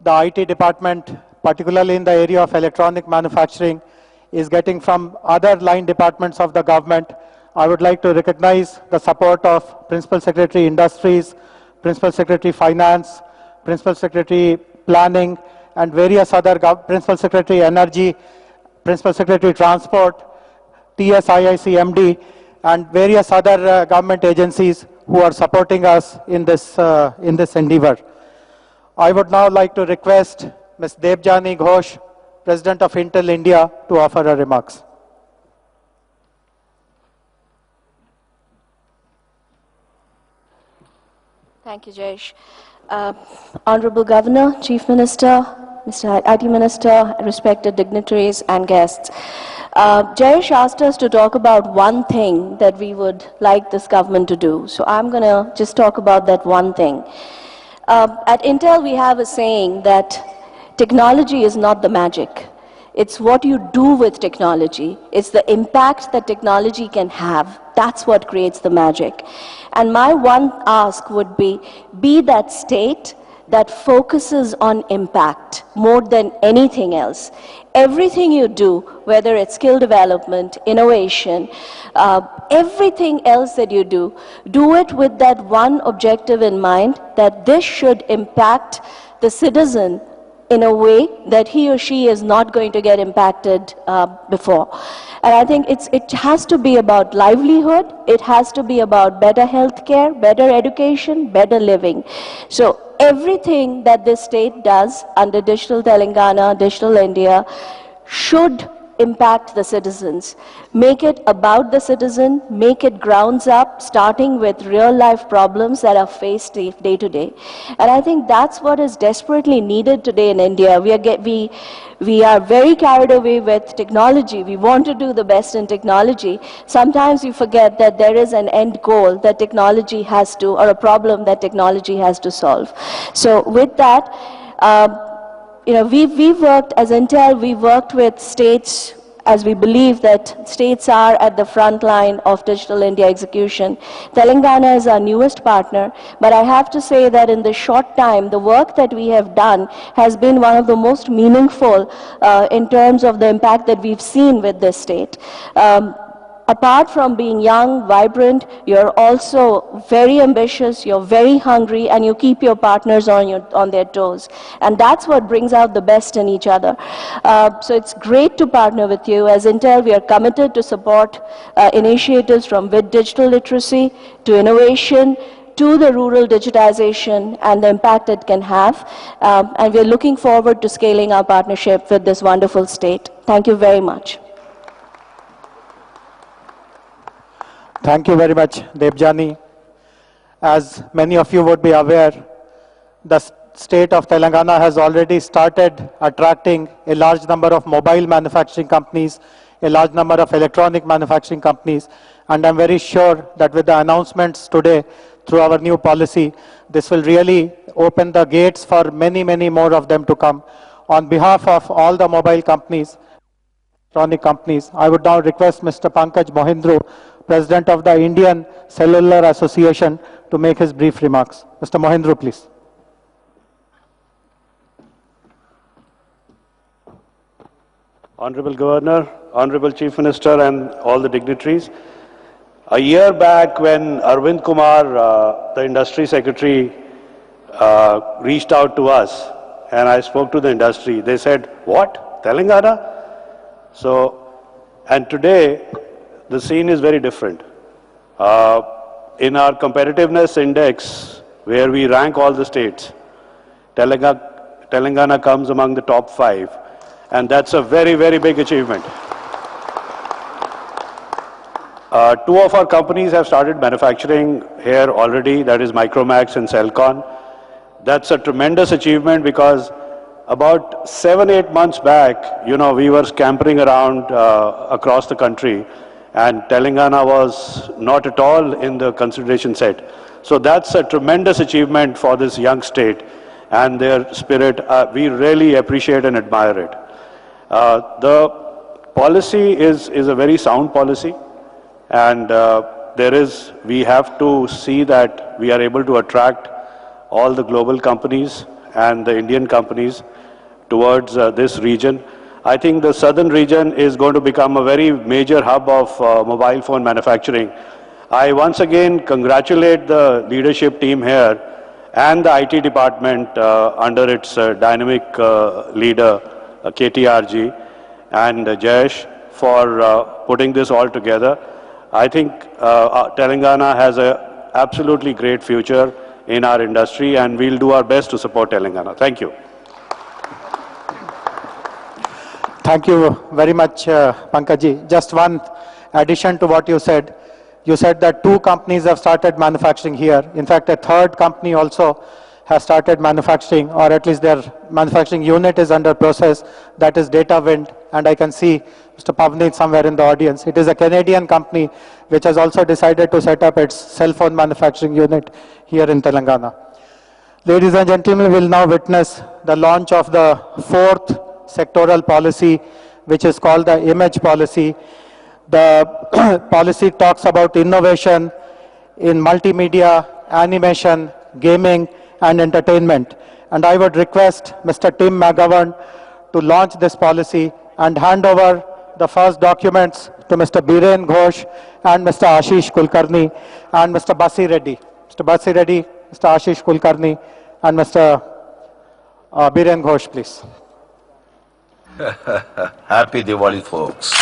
the IT department, particularly in the area of electronic manufacturing, is getting from other line departments of the government. I would like to recognize the support of Principal Secretary Industries, Principal Secretary Finance, Principal Secretary Planning, and various other Principal Secretary Energy, Principal Secretary Transport, TSIIC MD, and various other government agencies who are supporting us in this endeavor. I would now like to request Ms. Debjani Ghosh, President of Intel India, to offer her remarks. Thank you, Jayesh. Honorable Governor, Chief Minister, Mr. IT Minister, respected dignitaries and guests. Jayesh asked us to talk about one thing that we would like this government to do. So I'm going to just talk about that one thing. At Intel, we have a saying that technology is not the magic. It's what you do with technology. It's the impact that technology can have. That's what creates the magic. And my one ask would be that state that focuses on impact more than anything else. Everything you do, whether it's skill development, innovation, everything else that you do it with that one objective in mind, that this should impact the citizen in a way that he or she is not going to get impacted before. And I think it has to be about livelihood, it has to be about better healthcare, better education, better living. So everything that this state does under Digital Telangana, Digital India, should impact the citizens. Make it about the citizen, make it grounds up, starting with real life problems that are faced day to day. And I think that's what is desperately needed today in India. We are very carried away with technology. We want to do the best in technology. Sometimes we forget that there is an end goal that technology has to, or a problem that technology has to solve. So with that, we've worked, as Intel, we worked with states, as we believe that states are at the front line of Digital India execution. Telangana is our newest partner, but I have to say that in the short time, the work that we have done has been one of the most meaningful in terms of the impact that we've seen with this state. Apart from being young, vibrant, you're also very ambitious, you're very hungry, and you keep your partners on their toes. And that's what brings out the best in each other. So it's great to partner with you. As Intel, we are committed to support initiatives from with digital literacy to innovation, to the rural digitization and the impact it can have. And we're looking forward to scaling our partnership with this wonderful state. Thank you very much. Thank you very much, Debjani. As many of you would be aware, the state of Telangana has already started attracting a large number of mobile manufacturing companies, a large number of electronic manufacturing companies, and I'm very sure that with the announcements today through our new policy, this will really open the gates for many, many more of them to come. On behalf of all the mobile companies, electronic companies, I would now request Mr. Pankaj Mohindru, President of the Indian Cellular Association, to make his brief remarks. Mr. Mohindru, please. Honorable Governor, Honorable Chief Minister and all the dignitaries. A year back when Arvind Kumar, the Industry Secretary, reached out to us and I spoke to the industry, they said, what? Telangana? And today the scene is very different. In our competitiveness index, where we rank all the states, Telangana comes among the top 5, and that's a very, very big achievement. 2 of our companies have started manufacturing here already, that is Micromax and Cellcon. That's a tremendous achievement because about 7-8 months back, we were scampering around across the country, and Telangana was not at all in the consideration set. So that's a tremendous achievement for this young state, and their spirit, we really appreciate and admire it. The policy is a very sound policy, and we have to see that we are able to attract all the global companies and the Indian companies towards this region. I think the southern region is going to become a very major hub of mobile phone manufacturing. I once again congratulate the leadership team here and the IT department under its dynamic leader, KTRG, and Jayesh for putting this all together. I think Telangana has an absolutely great future in our industry, and we'll do our best to support Telangana. Thank you. Thank you very much, Pankajji. Just one addition to what you said. You said that 2 companies have started manufacturing here. In fact, a 3rd company also has started manufacturing, or at least their manufacturing unit is under process. That is DataWind, and I can see Mr. Pavneet somewhere in the audience. It is a Canadian company which has also decided to set up its cell phone manufacturing unit here in Telangana. Ladies and gentlemen, we will now witness the launch of the 4th sectoral policy, which is called the image policy. The policy talks about innovation in multimedia, animation, gaming, and entertainment. And I would request Mr. Tim McGovern to launch this policy and hand over the first documents to Mr. Biren Ghosh and Mr. Ashish Kulkarni and Mr. Basi Reddy. Mr. Basi Reddy, Mr. Ashish Kulkarni, and Mr. Biren Ghosh, please. Happy Diwali, folks.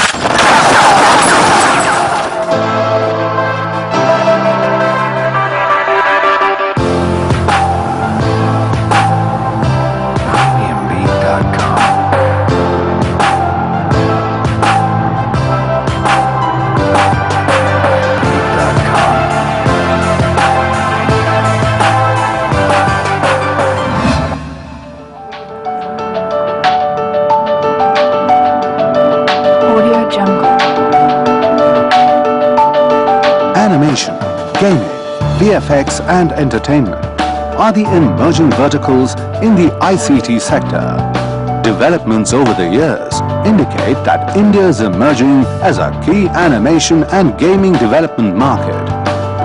Animation, gaming, VFX and entertainment are the emerging verticals in the ICT sector. Developments over the years indicate that India is emerging as a key animation and gaming development market.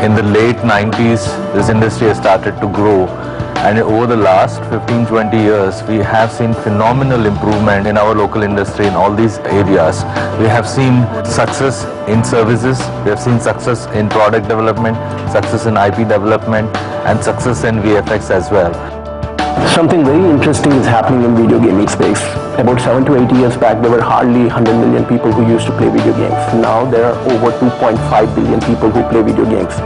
In the late 90s, this industry has started to grow, and over the last 15-20 years, we have seen phenomenal improvement in our local industry in all these areas. We have seen success in services, we have seen success in product development, success in IP development, and success in VFX as well. Something very interesting is happening in video gaming space. About 7 to 8 years back, there were hardly 100 million people who used to play video games. Now there are over 2.5 billion people who play video games.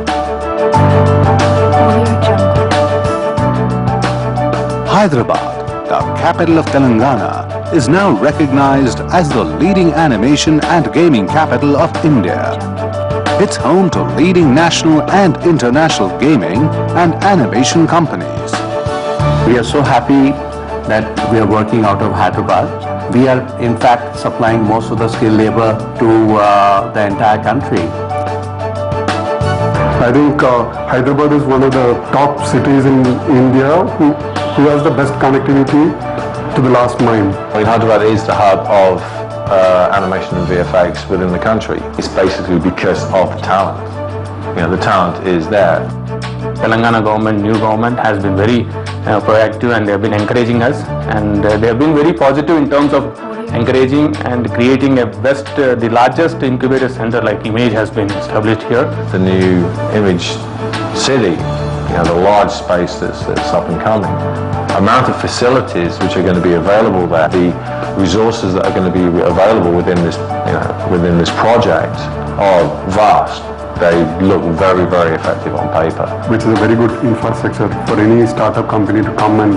Hyderabad, the capital of Telangana, is now recognized as the leading animation and gaming capital of India. It's home to leading national and international gaming and animation companies. We are so happy that we are working out of Hyderabad. We are in fact supplying most of the skilled labor to the entire country. I think Hyderabad is one of the top cities in India who has the best connectivity to the last mile. Hyderabad is the hub of animation and VFX within the country. It's basically because of talent. The talent is there. Telangana government, new government, has been very proactive, and they have been encouraging us, and they have been very positive in terms of encouraging and creating a the largest incubator center like Image has been established here. The new Image City, the large space that's up and coming, amount of facilities which are going to be available there, the resources that are going to be available within this project are vast. They look very, very effective on paper. Which is a very good infrastructure for any startup company to come and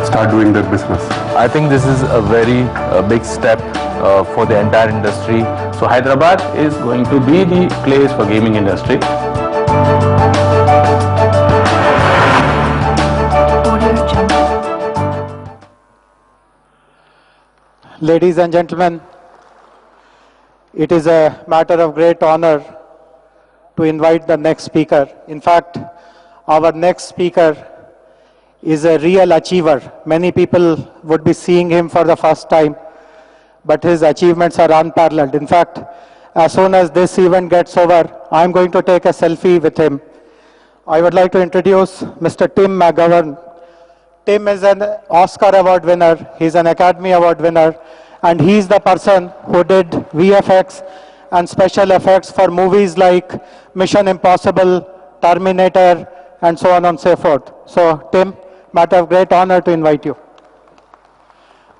start doing their business. I think this is a very big step for the entire industry. So Hyderabad is going to be the place for gaming industry. Ladies and gentlemen, it is a matter of great honor to invite the next speaker. In fact, our next speaker is a real achiever. Many people would be seeing him for the first time, but his achievements are unparalleled. In fact, as soon as this event gets over, I'm going to take a selfie with him. I would like to introduce Mr. Tim McGovern. Tim is an Oscar Award winner, he's an Academy Award winner, and he's the person who did VFX and special effects for movies like Mission Impossible, Terminator, and so on and so forth. So, Tim, matter of great honor to invite you.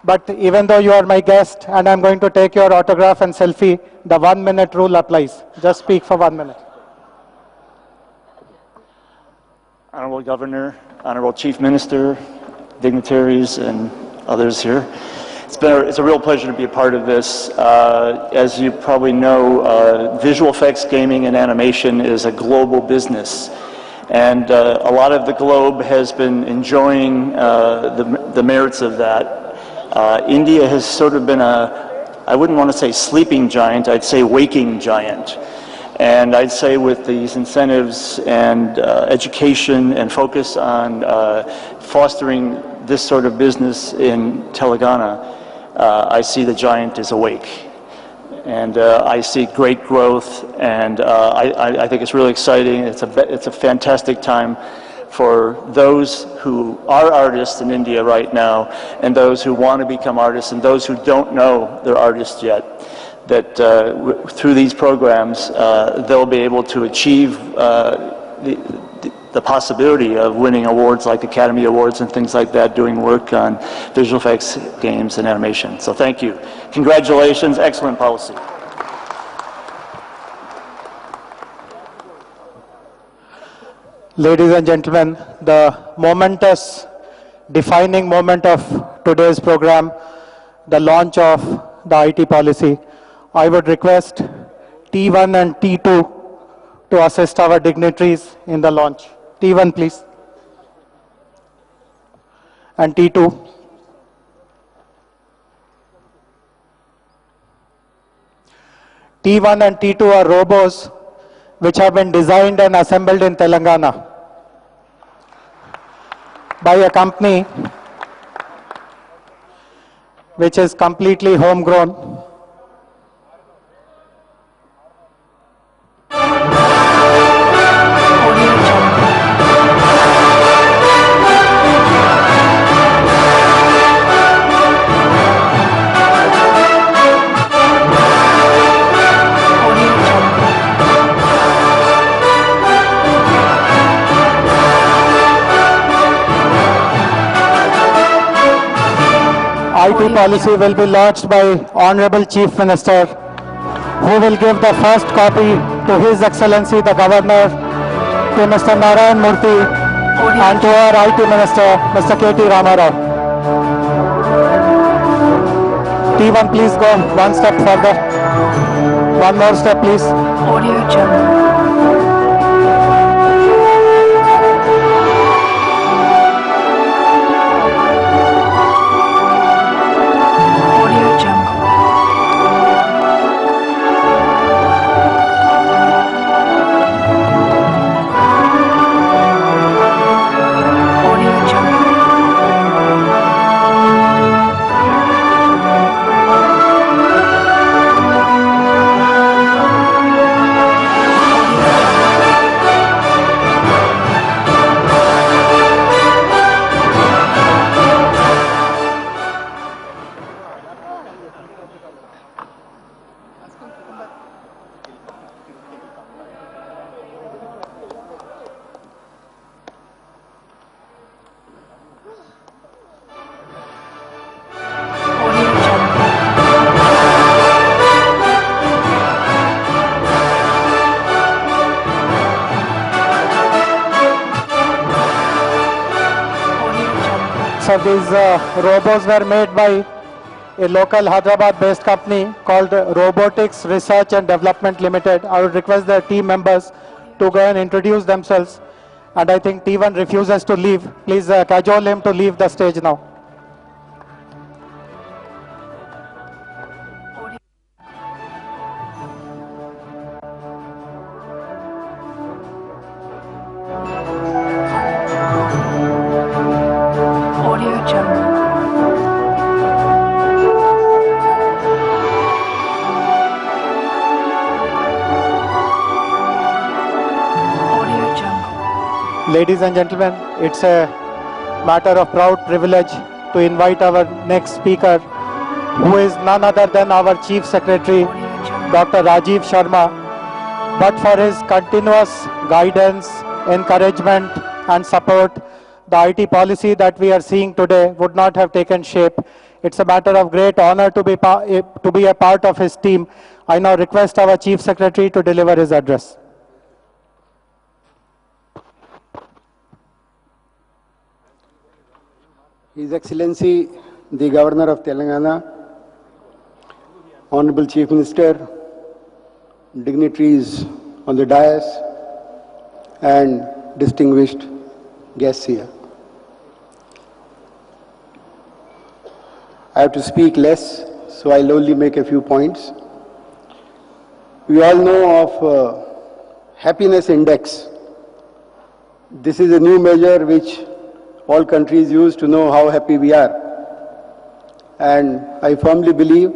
But even though you are my guest and I'm going to take your autograph and selfie, the 1 minute rule applies. Just speak for 1 minute. Honorable Governor, Honorable Chief Minister, dignitaries, and others here. It's a real pleasure to be a part of this. As you probably know, visual effects, gaming, and animation is a global business. And a lot of the globe has been enjoying the merits of that. India has sort of been I wouldn't want to say sleeping giant, I'd say waking giant. And I'd say with these incentives and education and focus on fostering this sort of business in Telangana, I see the giant is awake. And I see great growth, and I think it's really exciting. It's a fantastic time for those who are artists in India right now, and those who want to become artists, and those who don't know they're artists yet. That through these programs, they'll be able to achieve the possibility of winning awards like Academy Awards and things like that, doing work on visual effects, games, and animation. So thank you. Congratulations, excellent policy. Ladies and gentlemen, the momentous, defining moment of today's program, the launch of the IT policy. I would request T1 and T2 to assist our dignitaries in the launch. T1, please. And T2. T1 and T2 are robots which have been designed and assembled in Telangana by a company which is completely homegrown. IT policy will be launched by Honorable Chief Minister, who will give the first copy to His Excellency the Governor, to Mr. Narayan Murthy, and to our IT Minister, Mr. K.T. Ramarao. T1, please go one step further. One more step, please. Audio Jungle. So these robots were made by a local Hyderabad-based company called Robotics Research and Development Limited. I would request the team members to go and introduce themselves. And I think T1 refuses to leave. Please cajole him to leave the stage now. Audio Jungle. Audio Jungle. Ladies and gentlemen, it's a matter of proud privilege to invite our next speaker, who is none other than our Chief Secretary, Dr. Rajiv Sharma. But for his continuous guidance, encouragement and support, the IT policy that we are seeing today would not have taken shape. It's a matter of great honor to be a part of his team. I now request our Chief Secretary to deliver his address. His Excellency, the Governor of Telangana, Honorable Chief Minister, dignitaries on the dais, and distinguished guests here. I have to speak less, so I'll only make a few points. We all know of happiness index. This is a new measure which all countries use to know how happy we are. And I firmly believe,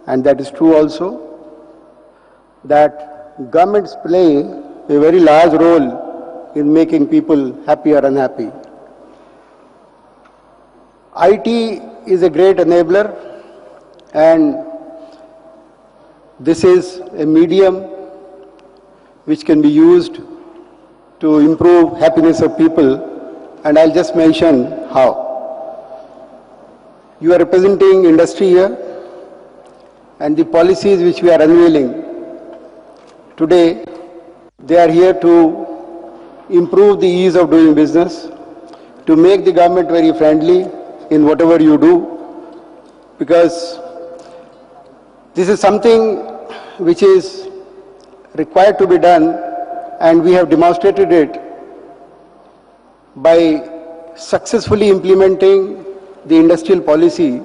and that is true also, that governments play a very large role in making people happy or unhappy. IT is a great enabler, and this is a medium which can be used to improve happiness of people, and I'll just mention how. You are representing industry here, and the policies which we are unveiling today, they are here to improve the ease of doing business, to make the government very friendly in whatever you do, because this is something which is required to be done, and we have demonstrated it by successfully implementing the industrial policy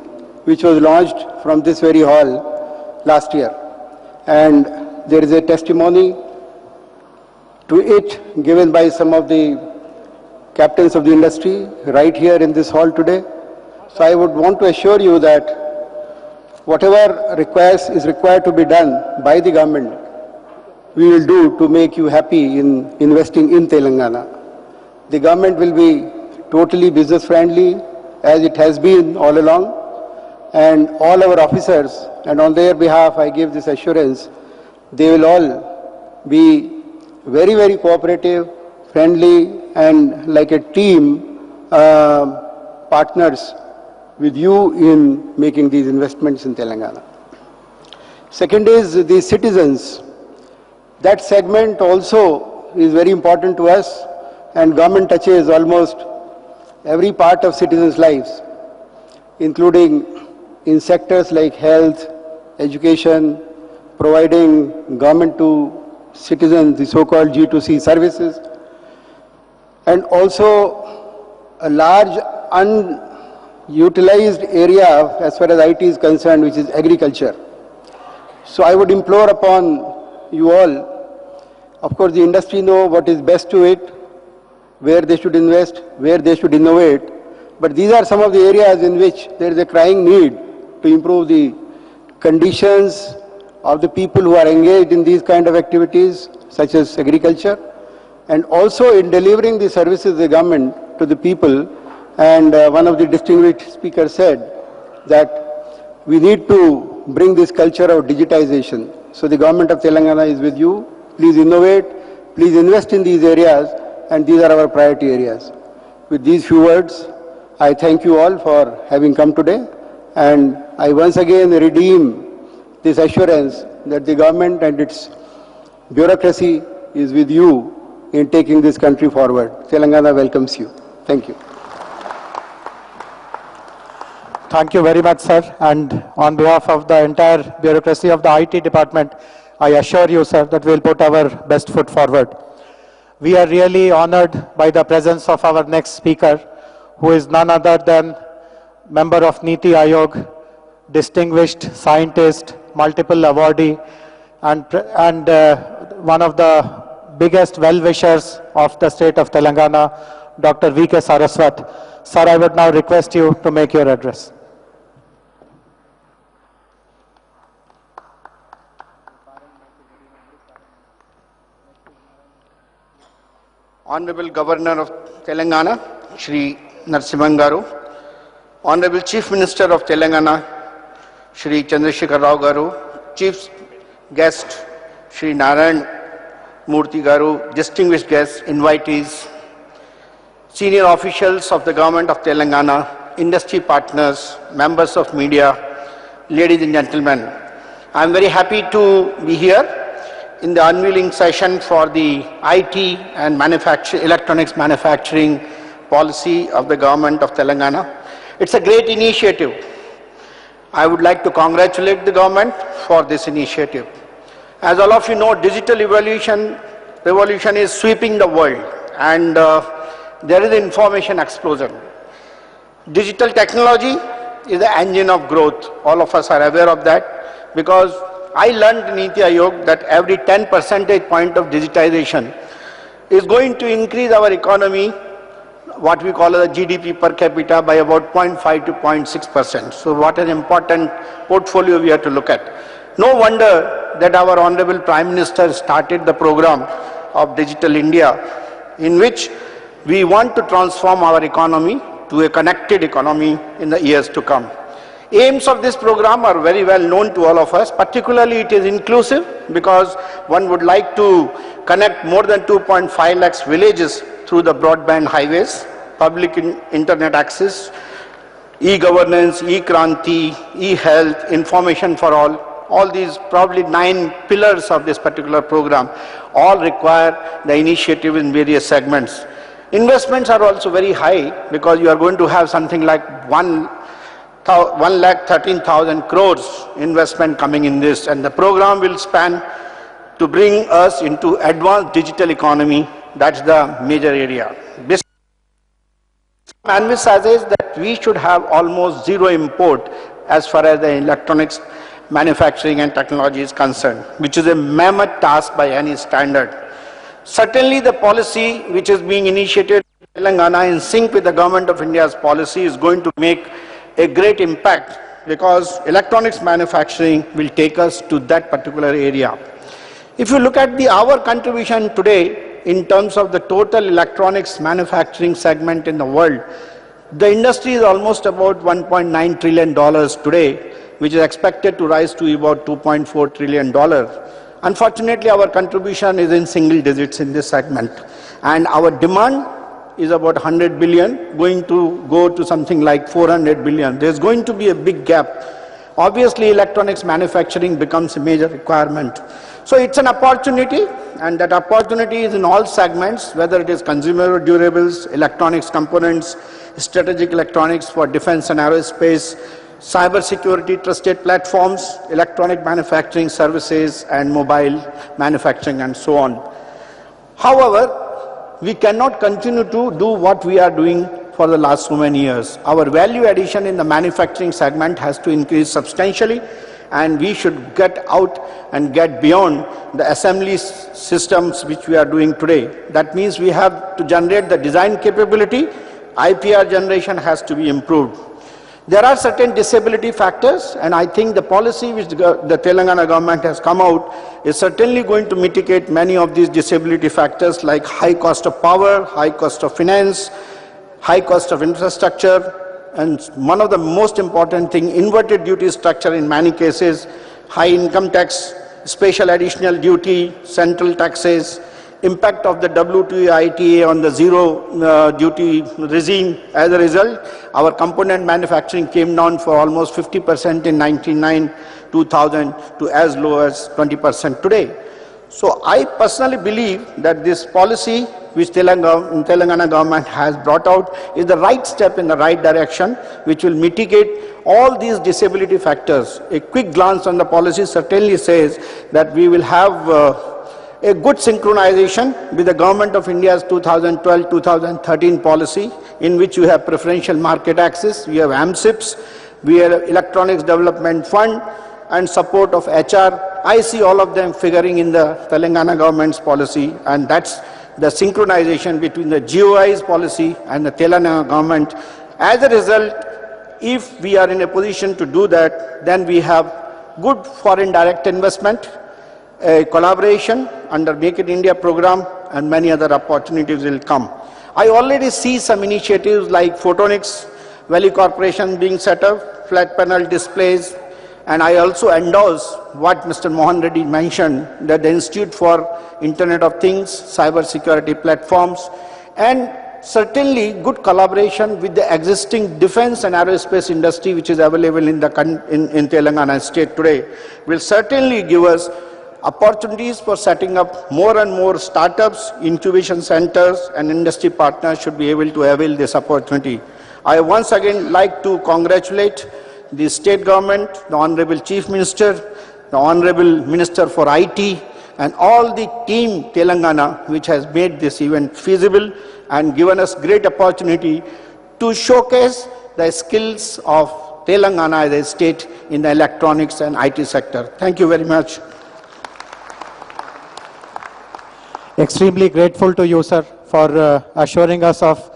which was launched from this very hall last year. And there is a testimony to it given by some of the captains of the industry right here in this hall today. So I would want to assure you that whatever is required to be done by the government, we will do to make you happy in investing in Telangana. The government will be totally business friendly, as it has been all along, and all our officers, and on their behalf I give this assurance, they will all be very, very cooperative, friendly, and like a team partners with you in making these investments in Telangana. Second is the citizens. That segment also is very important to us, and government touches almost every part of citizens' lives, including in sectors like health, education, providing government to citizens, the so-called G2C services, and also a large unutilized area as far as IT is concerned, which is agriculture. So I would implore upon you all, of course the industry know what is best to it, where they should invest, where they should innovate, but these are some of the areas in which there is a crying need to improve the conditions of the people who are engaged in these kind of activities, such as agriculture, and also in delivering the services of the government to the people. And one of the distinguished speakers said that we need to bring this culture of digitization. So the government of Telangana is with you. Please innovate, please invest in these areas, and these are our priority areas. With these few words, I thank you all for having come today, and I once again redeem this assurance that the government and its bureaucracy is with you in taking this country forward. Telangana welcomes you. Thank you. Thank you very much, sir. And on behalf of the entire bureaucracy of the IT department, I assure you, sir, that we'll put our best foot forward. We are really honored by the presence of our next speaker, who is none other than member of Niti Aayog, distinguished scientist, multiple awardee, and one of the biggest well-wishers of the state of Telangana, Dr. V.K. Saraswat. Sir, I would now request you to make your address. Honorable Governor of Telangana, Shri Narasimhan Garu, Honorable Chief Minister of Telangana, Shri Chandrasekhar Rao Garu, Chief Guest, Shri Narayan Murthy Garu, distinguished guests, invitees, senior officials of the Government of Telangana, industry partners, members of media, ladies and gentlemen. I am very happy to be here in the unveiling session for the IT and electronics manufacturing policy of the Government of Telangana. It's a great initiative. I would like to congratulate the government for this initiative. As all of you know, digital revolution is sweeping the world, and there is information explosion. Digital technology is the engine of growth. All of us are aware of that, because I learned in Niti Aayog that every 10 percentage point of digitization is going to increase our economy, what we call the GDP per capita, by about 0.5 to 0.6%. So what an important portfolio we have to look at. No wonder that our Honorable Prime Minister started the program of Digital India, in which we want to transform our economy to a connected economy in the years to come. Aims of this program are very well known to all of us. Particularly it is inclusive, because one would like to connect more than 2.5 lakhs villages through the broadband highways, public internet access, e-governance, e-kranti, e-health, information for all these probably 9 pillars of this particular program all require the initiative in various segments. Investments are also very high, because you are going to have something like 1,13,000 crores investment coming in this, and the program will span to bring us into advanced digital economy. That's the major area. This emphasizes that we should have almost zero import as far as the electronics manufacturing and technology is concerned, which is a mammoth task by any standard. Certainly the policy which is being initiated in Telangana, in sync with the Government of India's policy, is going to make a great impact, because electronics manufacturing will take us to that particular area. If you look at our contribution today in terms of the total electronics manufacturing segment in the world, the industry is almost about $1.9 trillion today, which is expected to rise to about $2.4 trillion. Unfortunately, our contribution is in single digits in this segment, and our demand is about 100 billion, going to go to something like 400 billion. There's going to be a big gap. Obviously, electronics manufacturing becomes a major requirement. So it's an opportunity, and that opportunity is in all segments, whether it is consumer durables, electronics components, strategic electronics for defense and aerospace, cyber security trusted platforms, electronic manufacturing services, and mobile manufacturing, and so on. However, we cannot continue to do what we are doing for the last so many years. Our value addition in the manufacturing segment has to increase substantially, and we should get out and get beyond the assembly systems which we are doing today. That means we have to generate the design capability. IPR generation has to be improved. There are certain disability factors, and I think the policy which the Telangana government has come out is certainly going to mitigate many of these disability factors, like high cost of power, high cost of finance, high cost of infrastructure, and one of the most important thing, inverted duty structure in many cases, high income tax, special additional duty, central taxes, impact of the WTO ITA on the zero duty regime. As a result, our component manufacturing came down for almost 50% in 1999-2000 to as low as 20% today. So I personally believe that this policy which Telangana government has brought out is the right step in the right direction, which will mitigate all these disability factors. A quick glance on the policy certainly says that we will have a good synchronization with the Government of India's 2012-2013 policy, in which you have preferential market access, we have AMSIPs, we have Electronics Development Fund, and support of HR. I see all of them figuring in the Telangana government's policy, and that's the synchronization between the GOI's policy and the Telangana government. As a result, if we are in a position to do that, then we have good foreign direct investment, a collaboration under Make in India program, and many other opportunities will come. I already see some initiatives like Photonics Valley Corporation being set up, flat panel displays, and I also endorse what Mr. Mohan Reddy mentioned, that the Institute for Internet of Things, cyber security platforms, and certainly good collaboration with the existing defense and aerospace industry which is available in Telangana state today will certainly give us opportunities for setting up more and more startups, incubation centers, and industry partners should be able to avail this opportunity. I once again like to congratulate the state government, the Honorable Chief Minister, the Honorable Minister for IT, and all the team Telangana which has made this event feasible and given us great opportunity to showcase the skills of Telangana as a state in the electronics and IT sector. Thank you very much. Extremely grateful to you, sir, for assuring us of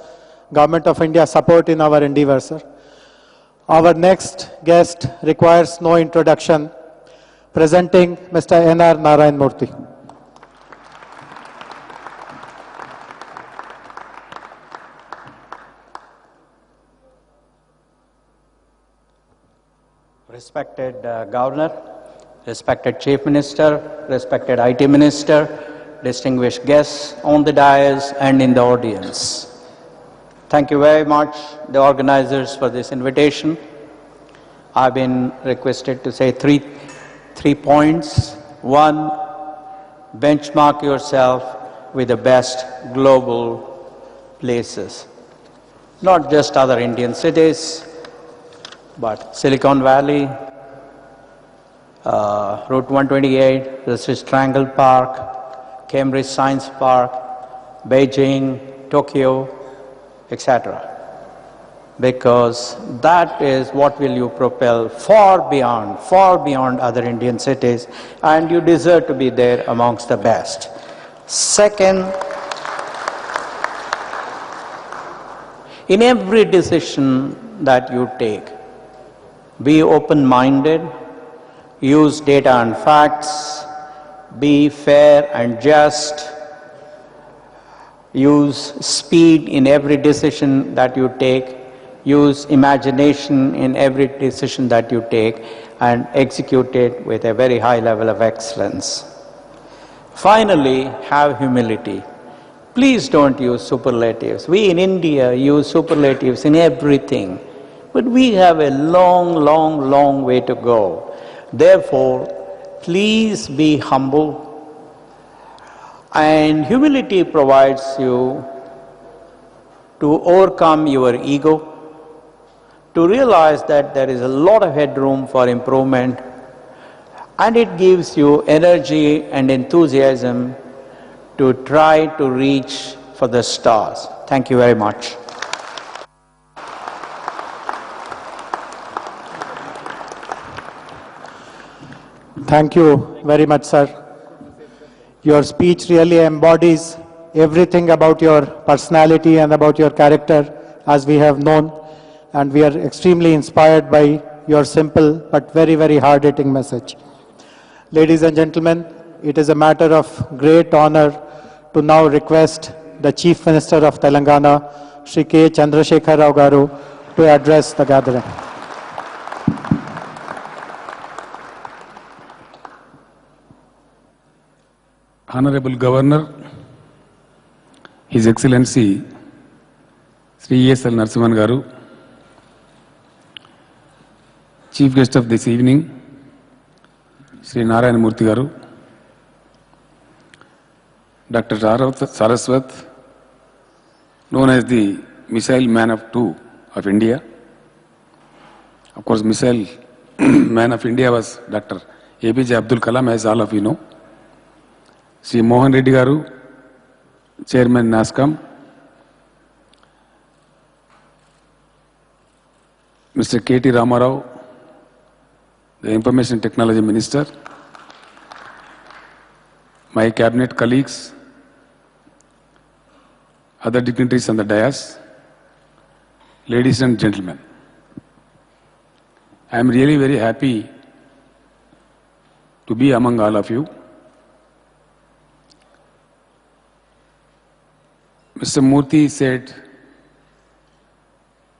Government of India support in our endeavor, sir. Our next guest requires no introduction. Presenting Mr. N.R. Narayan Murthy. Respected Governor, respected Chief Minister, respected IT Minister, distinguished guests on the dais and in the audience. Thank you very much, the organizers, for this invitation. I've been requested to say three points. One, benchmark yourself with the best global places. Not just other Indian cities, but Silicon Valley, Route 128, the Swiss Triangle Park, Cambridge Science Park, Beijing, Tokyo, etc. Because that is what will you propel far beyond other Indian cities, and you deserve to be there amongst the best. Second, in every decision that you take, be open-minded, use data and facts, be fair and just, use speed in every decision that you take, use imagination in every decision that you take, and execute it with a very high level of excellence. Finally, have humility. Please don't use superlatives. We in India use superlatives in everything, but we have a long way to go. Therefore, please be humble. And humility provides you to overcome your ego, to realize that there is a lot of headroom for improvement, and it gives you energy and enthusiasm to try to reach for the stars. Thank you very much. Thank you very much, sir. Your speech really embodies everything about your personality and about your character as we have known, and we are extremely inspired by your simple but very hard-hitting message. Ladies and gentlemen, it is a matter of great honor to now request the Chief Minister of Telangana, Shri K. Chandrasekhar Rao Garu, to address the gathering. Honorable Governor, His Excellency Sri S.L. Narasimhan Garu, Chief Guest of this evening, Sri Narayan Murthy Garu, Dr. Saraswat, known as the Missile Man of Two of India. Of course, Missile Man of India was Dr. APJ Abdul Kalam, as all of you know. Sri Mohan Reddy Garu, Chairman NASCOM. Mr. K.T. Ramarao, the Information Technology Minister. My cabinet colleagues, other dignitaries on the dais, ladies and gentlemen. I am really very happy to be among all of you. Mr. Murthy said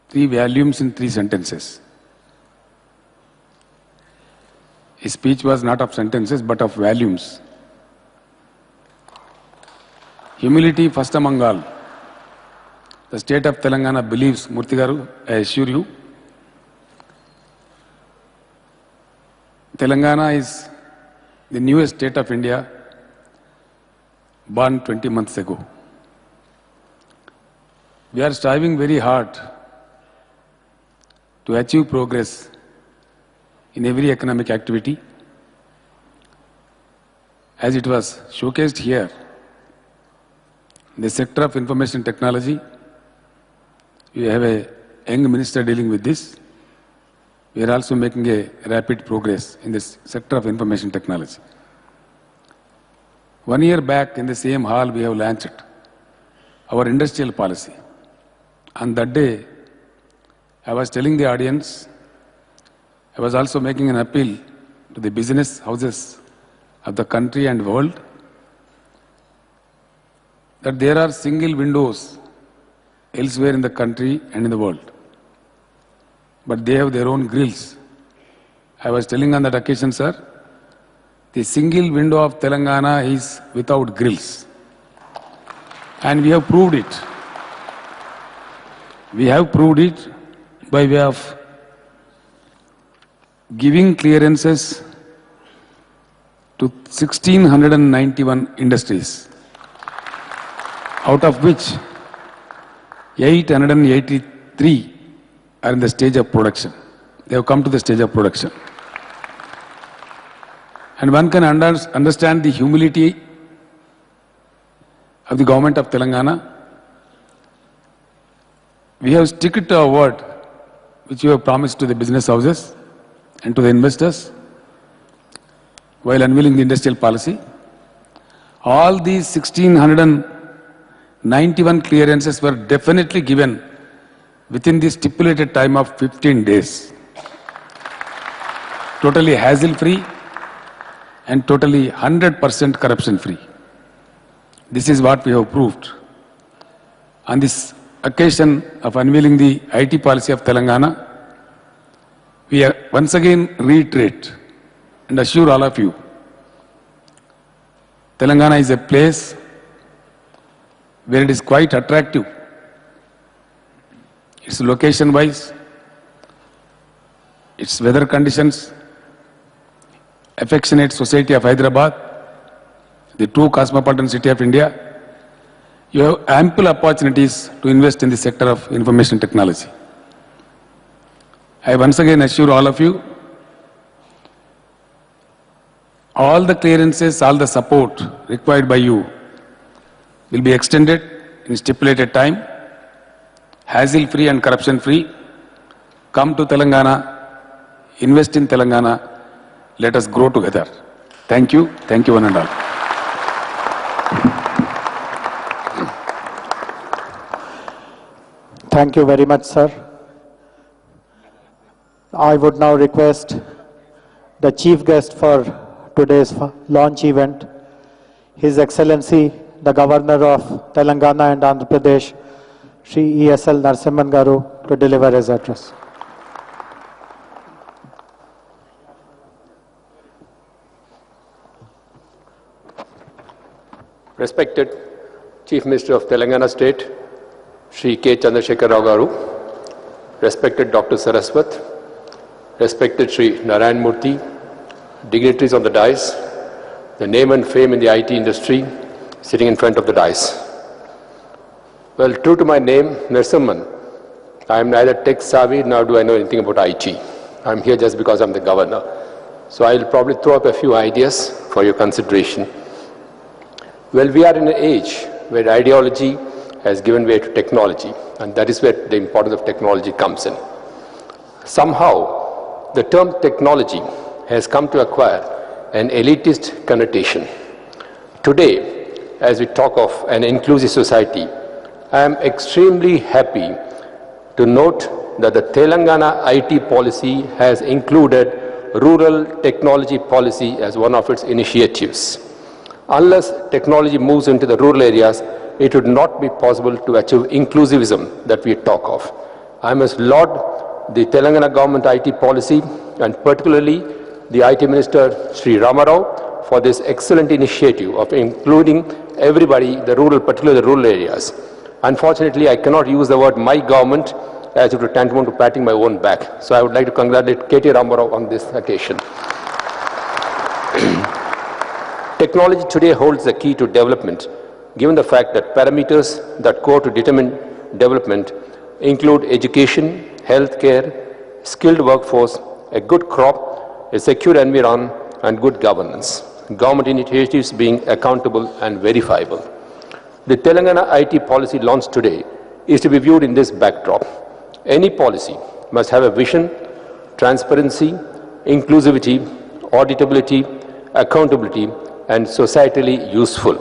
3 volumes in 3 sentences. His speech was not of sentences but of volumes. Humility first among all. The state of Telangana believes, Murthy Garu, I assure you, Telangana is the newest state of India, born 20 months ago. We are striving very hard to achieve progress in every economic activity. As it was showcased here, in the sector of information technology, we have a young minister dealing with this. We are also making a rapid progress in this sector of information technology. 1 year back in the same hall, we have launched our industrial policy. On that day, I was telling the audience, I was also making an appeal to the business houses of the country and world that there are single windows elsewhere in the country and in the world, but they have their own grills. I was telling on that occasion, sir, the single window of Telangana is without grills. And we have proved it. We have proved it by way of giving clearances to 1,691 industries, out of which 883 are in the stage of production. They have come to the stage of production. And one can understand the humility of the government of Telangana. We have stuck to our word, which we have promised to the business houses and to the investors while unveiling the industrial policy. All these 1,691 clearances were definitely given within the stipulated time of 15 days. Totally hassle-free and totally 100% corruption-free. This is what we have proved. On this occasion of unveiling the IT policy of Telangana, we once again reiterate and assure all of you, Telangana is a place where it is quite attractive. Its location-wise, its weather conditions, affectionate society of Hyderabad, the true cosmopolitan city of India. You have ample opportunities to invest in the sector of information technology. I once again assure all of you, all the clearances, all the support required by you will be extended in stipulated time, hassle-free and corruption-free. Come to Telangana, invest in Telangana, let us grow together. Thank you one and all. Thank you very much, sir. I would now request the chief guest for today's launch event, His Excellency, the Governor of Telangana and Andhra Pradesh, Shri ESL Narasimhan Garu, to deliver his address. Respected Chief Minister of Telangana State, Shri K. Chandrasekhar Rao Garu, respected Dr. Saraswat, respected Shri Narayan Murthy, dignitaries on the dais, the name and fame in the IT industry sitting in front of the dais. Well, true to my name, Narasimhan, I am neither tech savvy nor do I know anything about IT. I'm here just because I'm the governor. So I'll probably throw up a few ideas for your consideration. Well, we are in an age where ideology has given way to technology, and that is where the importance of technology comes in. Somehow, the term technology has come to acquire an elitist connotation. Today, as we talk of an inclusive society, I am extremely happy to note that the Telangana IT policy has included rural technology policy as one of its initiatives. Unless technology moves into the rural areas, it would not be possible to achieve inclusivism that we talk of. I must laud the Telangana government IT policy and particularly the IT Minister Sri Ramarao for this excellent initiative of including everybody, particularly the rural areas. Unfortunately, I cannot use the word my government as it would tantamount to patting my own back. So I would like to congratulate KT Ramarao on this occasion. Technology today holds the key to development, given the fact that parameters that go to determine development include education, healthcare, skilled workforce, a good crop, a secure environment, and good governance. Government initiatives being accountable and verifiable. The Telangana IT policy launched today is to be viewed in this backdrop. Any policy must have a vision, transparency, inclusivity, auditability, accountability, and societally useful.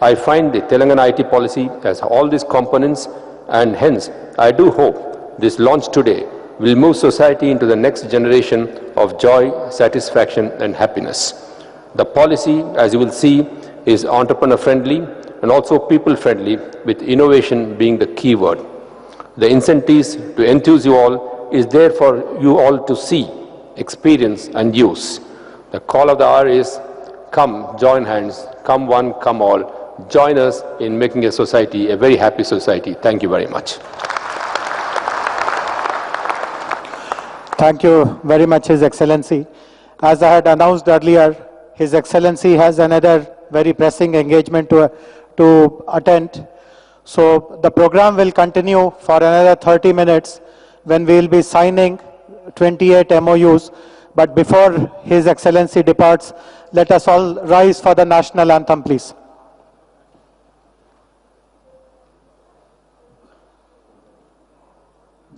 I find the Telangana IT policy has all these components, and hence I do hope this launch today will move society into the next generation of joy, satisfaction, and happiness. The policy, as you will see, is entrepreneur-friendly and also people-friendly, with innovation being the key word. The incentives to enthuse you all is there for you all to see, experience, and use. The call of the hour is, come, join hands, come one, come all. Join us in making a society a very happy society. Thank you very much. Thank you very much, His Excellency. As I had announced earlier, His Excellency has another very pressing engagement to attend. So the program will continue for another 30 minutes when we will be signing 28 MOUs. But before His Excellency departs, let us all rise for the national anthem, please.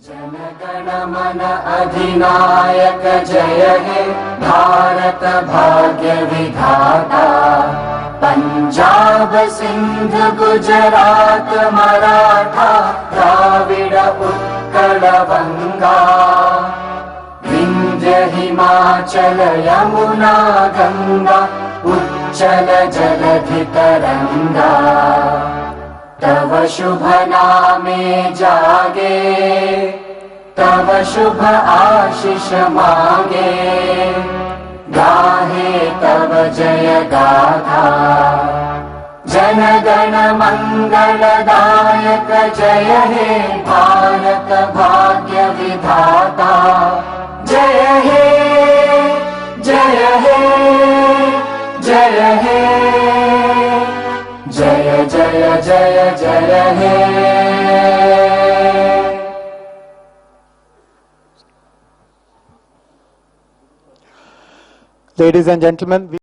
जनगणमन अधिनायक जय हे भारत भाग्य विधाता पंजाब सिंध गुजरात मराठा द्राविड उत्कल बंगा विंध्य हिमाचल यमुना गंगा उच्चल जलधि तरंगा तव शुभ नामे जागे तव शुभ आशीष मांगे गाहे तव जय गाथा जन गण मंगलदायक जय हे भारत भाग्य विधाता जय हे जय हे जय हे जय जय जय जय हे Ladies and gentlemen,